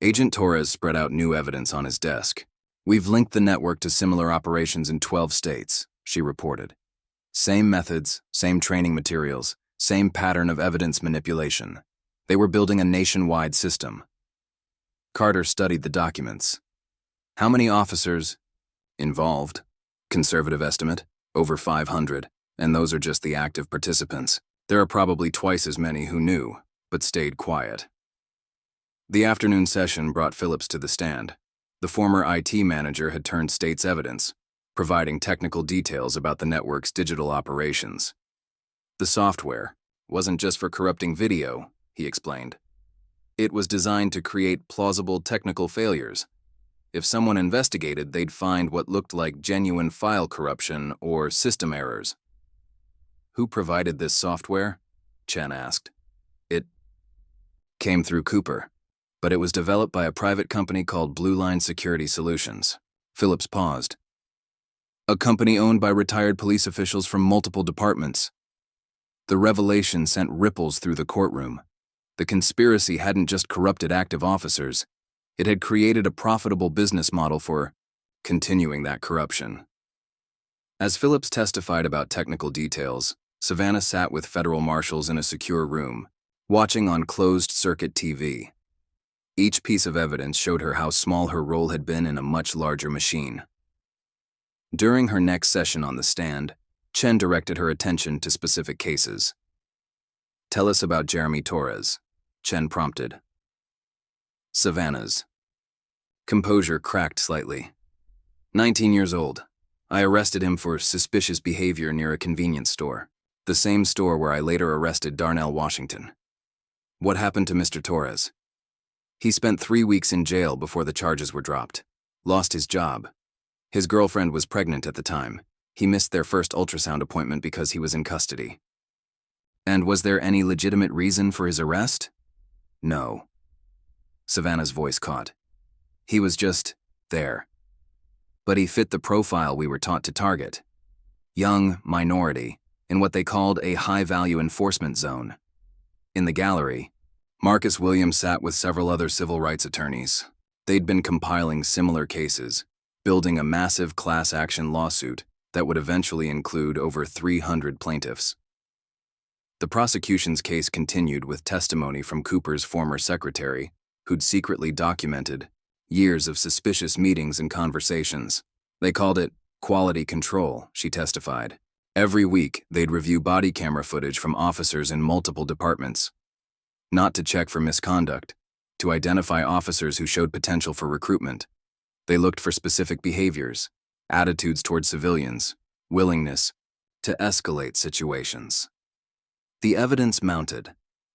Agent Torres spread out new evidence on his desk, "We've linked the network to similar operations in 12 states," she reported. "Same methods, same training materials, same pattern of evidence manipulation. They were building a nationwide system." Carter studied the documents. "How many officers involved?" "Conservative estimate, over 500, and those are just the active participants. There are probably twice as many who knew, but stayed quiet." The afternoon session brought Phillips to the stand. The former IT manager had turned state's evidence, providing technical details about the network's digital operations. "The software wasn't just for corrupting video," he explained. "It was designed to create plausible technical failures. If someone investigated, they'd find what looked like genuine file corruption or system errors." "Who provided this software?" Chen asked. "It came through Cooper, but it was developed by a private company called Blue Line Security Solutions." Phillips paused. "A company owned by retired police officials from multiple departments." The revelation sent ripples through the courtroom. The conspiracy hadn't just corrupted active officers, it had created a profitable business model for continuing that corruption. As Phillips testified about technical details, Savannah sat with federal marshals in a secure room, watching on closed-circuit TV. Each piece of evidence showed her how small her role had been in a much larger machine. During her next session on the stand, Chen directed her attention to specific cases. "Tell us about Jeremy Torres," Chen prompted. Savannah's composure cracked slightly. 19 years old. I arrested him for suspicious behavior near a convenience store, the same store where I later arrested Darnell Washington." "What happened to Mr. Torres?" "He spent 3 weeks in jail before the charges were dropped. Lost his job. His girlfriend was pregnant at the time. He missed their first ultrasound appointment because he was in custody." "And was there any legitimate reason for his arrest?" "No." Savannah's voice caught. "He was just there. But he fit the profile we were taught to target. Young, minority, in what they called a high-value enforcement zone." In the gallery, Marcus Williams sat with several other civil rights attorneys. They'd been compiling similar cases, building a massive class action lawsuit that would eventually include over 300 plaintiffs. The prosecution's case continued with testimony from Cooper's former secretary, who'd secretly documented years of suspicious meetings and conversations. They called it quality control, she testified. Every week, they'd review body camera footage from officers in multiple departments. Not to check for misconduct, to identify officers who showed potential for recruitment. They looked for specific behaviors, attitudes toward civilians, willingness to escalate situations. The evidence mounted.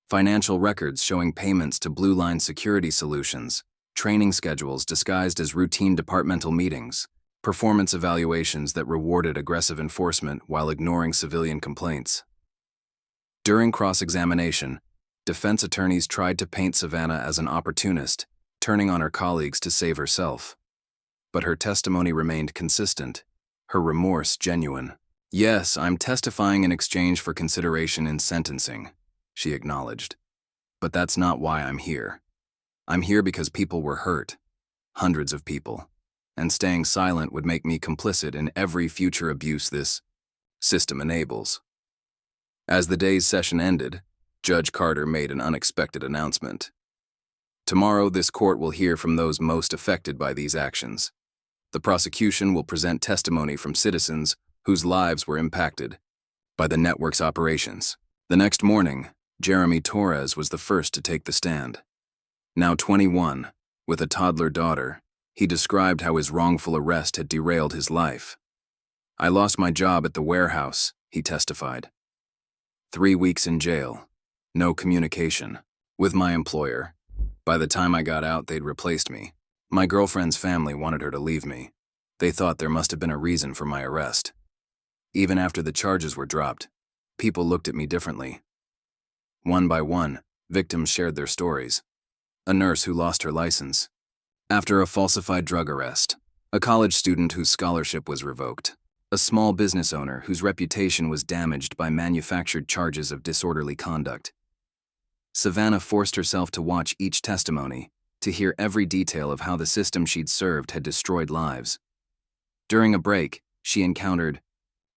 Financial records showing payments to Blue Line Security Solutions, training schedules disguised as routine departmental meetings, performance evaluations that rewarded aggressive enforcement while ignoring civilian complaints. During cross-examination, defense attorneys tried to paint Savannah as an opportunist, turning on her colleagues to save herself. But her testimony remained consistent, her remorse genuine. "Yes, I'm testifying in exchange for consideration in sentencing," she acknowledged. "But that's not why I'm here. I'm here because people were hurt, hundreds of people, and staying silent would make me complicit in every future abuse this system enables." As the day's session ended, Judge Carter made an unexpected announcement. "Tomorrow, this court will hear from those most affected by these actions. The prosecution will present testimony from citizens whose lives were impacted by the network's operations." The next morning, Jeremy Torres was the first to take the stand. Now 21, with a toddler daughter, he described how his wrongful arrest had derailed his life. "I lost my job at the warehouse," he testified. 3 weeks in jail, no communication with my employer. By the time I got out, they'd replaced me. My girlfriend's family wanted her to leave me. They thought there must have been a reason for my arrest. Even after the charges were dropped, people looked at me differently. One by one, victims shared their stories. A nurse who lost her license after a falsified drug arrest, a college student whose scholarship was revoked, a small business owner whose reputation was damaged by manufactured charges of disorderly conduct. Savannah forced herself to watch each testimony, to hear every detail of how the system she'd served had destroyed lives. During a break, she encountered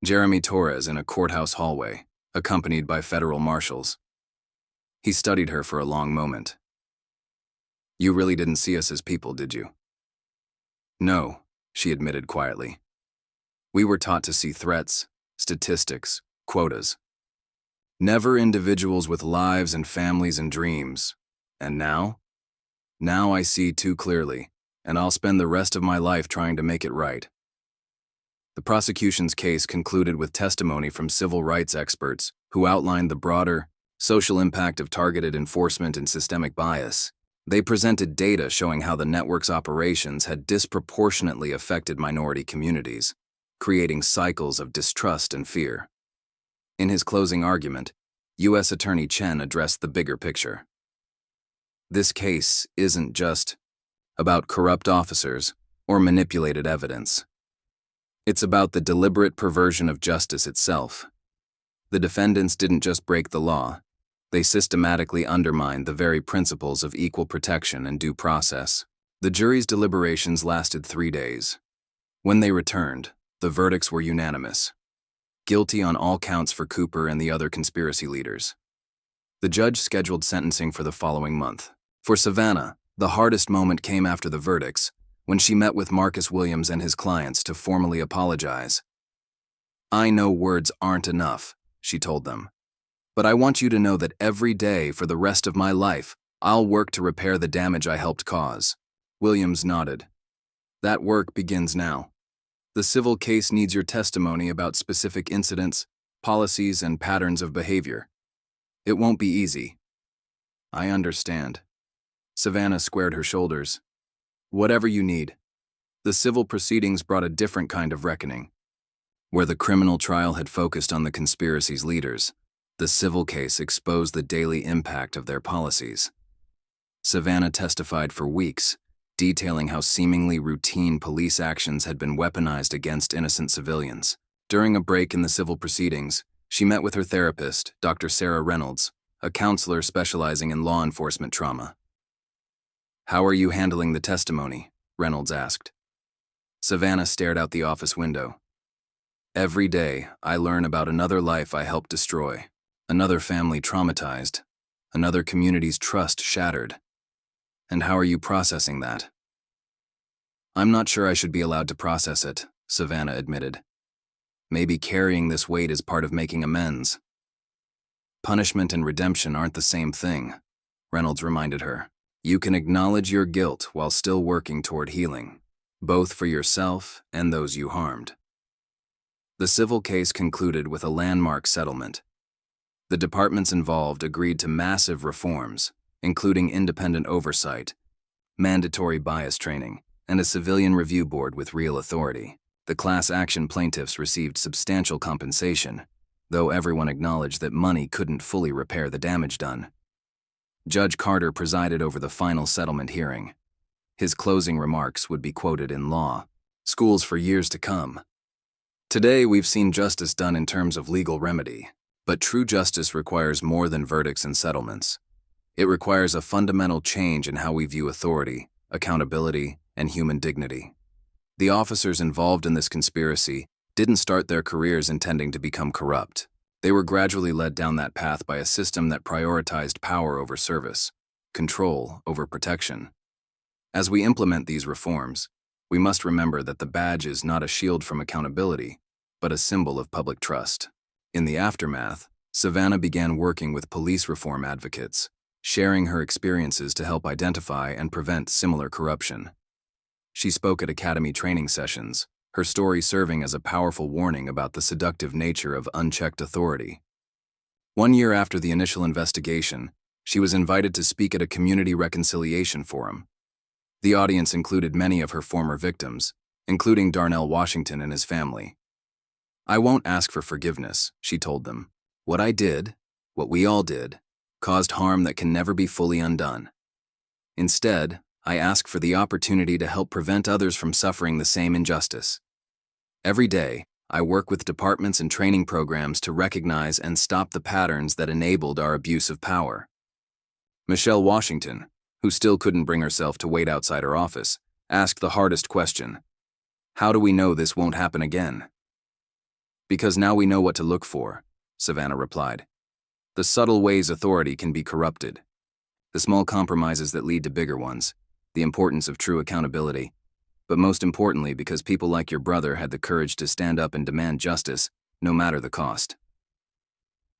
Jeremy Torres in a courthouse hallway, accompanied by federal marshals. He studied her for a long moment. "You really didn't see us as people, did you?" "No," she admitted quietly. "We were taught to see threats, statistics, quotas. Never individuals with lives and families and dreams. And now? Now I see too clearly, and I'll spend the rest of my life trying to make it right." The prosecution's case concluded with testimony from civil rights experts who outlined the broader social impact of targeted enforcement and systemic bias. They presented data showing how the network's operations had disproportionately affected minority communities, creating cycles of distrust and fear. In his closing argument, U.S. Attorney Chen addressed the bigger picture. This case isn't just about corrupt officers or manipulated evidence. It's about the deliberate perversion of justice itself. The defendants didn't just break the law, they systematically undermined the very principles of equal protection and due process. The jury's deliberations lasted 3 days. When they returned, the verdicts were unanimous. Guilty on all counts for Cooper and the other conspiracy leaders. The judge scheduled sentencing for the following month. For Savannah, the hardest moment came after the verdicts, when she met with Marcus Williams and his clients to formally apologize. "I know words aren't enough," she told them. "But I want you to know that every day for the rest of my life, I'll work to repair the damage I helped cause." Williams nodded. "That work begins now. The civil case needs your testimony about specific incidents, policies, and patterns of behavior. It won't be easy." "I understand." Savannah squared her shoulders. "Whatever you need." The civil proceedings brought a different kind of reckoning. Where the criminal trial had focused on the conspiracy's leaders, the civil case exposed the daily impact of their policies. Savannah testified for weeks, detailing how seemingly routine police actions had been weaponized against innocent civilians. During a break in the civil proceedings, she met with her therapist, Dr. Sarah Reynolds, a counselor specializing in law enforcement trauma. "How are you handling the testimony?" Reynolds asked. Savannah stared out the office window. "Every day, I learn about another life I helped destroy, another family traumatized, another community's trust shattered. And how are you processing that?" "I'm not sure I should be allowed to process it," Savannah admitted. "Maybe carrying this weight is part of making amends." "Punishment and redemption aren't the same thing," Reynolds reminded her. "You can acknowledge your guilt while still working toward healing, both for yourself and those you harmed." The civil case concluded with a landmark settlement. The departments involved agreed to massive reforms, including independent oversight, mandatory bias training, and a civilian review board with real authority. The class action plaintiffs received substantial compensation, though everyone acknowledged that money couldn't fully repair the damage done. Judge Carter presided over the final settlement hearing. His closing remarks would be quoted in law schools for years to come. "Today we've seen justice done in terms of legal remedy, but true justice requires more than verdicts and settlements. It requires a fundamental change in how we view authority, accountability, and human dignity. The officers involved in this conspiracy didn't start their careers intending to become corrupt. They were gradually led down that path by a system that prioritized power over service, control over protection. As we implement these reforms, we must remember that the badge is not a shield from accountability, but a symbol of public trust." In the aftermath, Savannah began working with police reform advocates, sharing her experiences to help identify and prevent similar corruption. She spoke at academy training sessions, her story serving as a powerful warning about the seductive nature of unchecked authority. 1 year after the initial investigation, she was invited to speak at a community reconciliation forum. The audience included many of her former victims, including Darnell Washington and his family. "I won't ask for forgiveness," she told them. "What I did, what we all did, caused harm that can never be fully undone. Instead, I ask for the opportunity to help prevent others from suffering the same injustice. Every day, I work with departments and training programs to recognize and stop the patterns that enabled our abuse of power." Michelle Washington, who still couldn't bring herself to wait outside her office, asked the hardest question. How do we know this won't happen again? Because now we know what to look for, Savannah replied. The subtle ways authority can be corrupted. The small compromises that lead to bigger ones. The importance of true accountability. But most importantly, because people like your brother had the courage to stand up and demand justice, no matter the cost.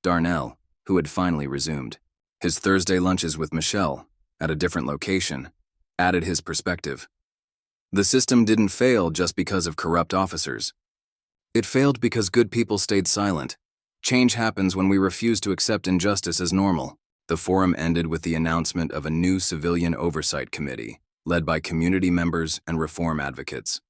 Darnell, who had finally resumed his Thursday lunches with Michelle, at a different location, added his perspective. The system didn't fail just because of corrupt officers. It failed because good people stayed silent. Change happens when we refuse to accept injustice as normal. The forum ended with the announcement of a new civilian oversight committee, led by community members and reform advocates.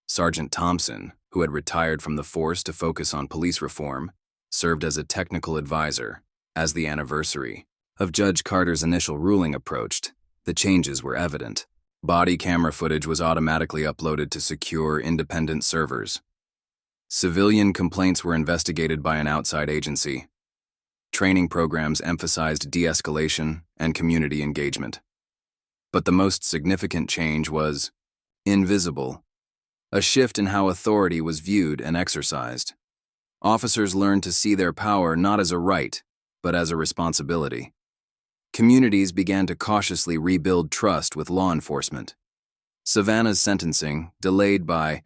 Sergeant Thompson, who had retired from the force to focus on police reform, served as a technical advisor. As the anniversary of Judge Carter's initial ruling approached, the changes were evident. Body camera footage was automatically uploaded to secure, independent servers. Civilian complaints were investigated by an outside agency. Training programs emphasized de-escalation and community engagement. But the most significant change was invisible, a shift in how authority was viewed and exercised. Officers learned to see their power not as a right, but as a responsibility. Communities began to cautiously rebuild trust with law enforcement. Savannah's sentencing, delayed by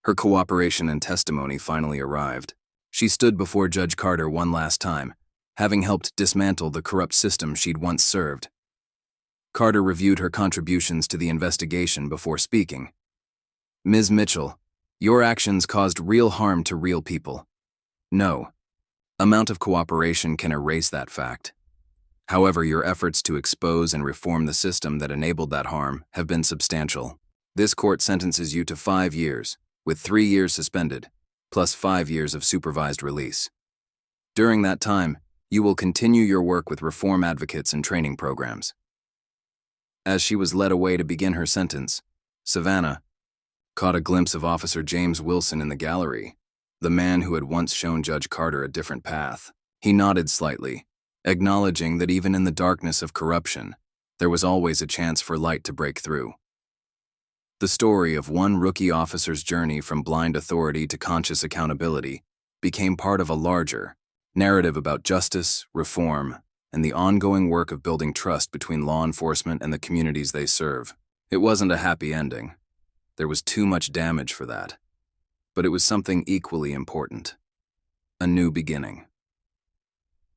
her cooperation and testimony, finally arrived. She stood before Judge Carter one last time, having helped dismantle the corrupt system she'd once served. Carter reviewed her contributions to the investigation before speaking. Ms. Mitchell, your actions caused real harm to real people. No amount of cooperation can erase that fact. However, your efforts to expose and reform the system that enabled that harm have been substantial. This court sentences you to 5 years, with 3 years suspended, plus 5 years of supervised release. During that time, you will continue your work with reform advocates and training programs. As she was led away to begin her sentence, Savannah caught a glimpse of Officer James Wilson in the gallery, the man who had once shown Judge Carter a different path. He nodded slightly, acknowledging that even in the darkness of corruption, there was always a chance for light to break through. The story of one rookie officer's journey from blind authority to conscious accountability became part of a larger narrative about justice, reform, and the ongoing work of building trust between law enforcement and the communities they serve. It wasn't a happy ending. There was too much damage for that. But it was something equally important: a new beginning.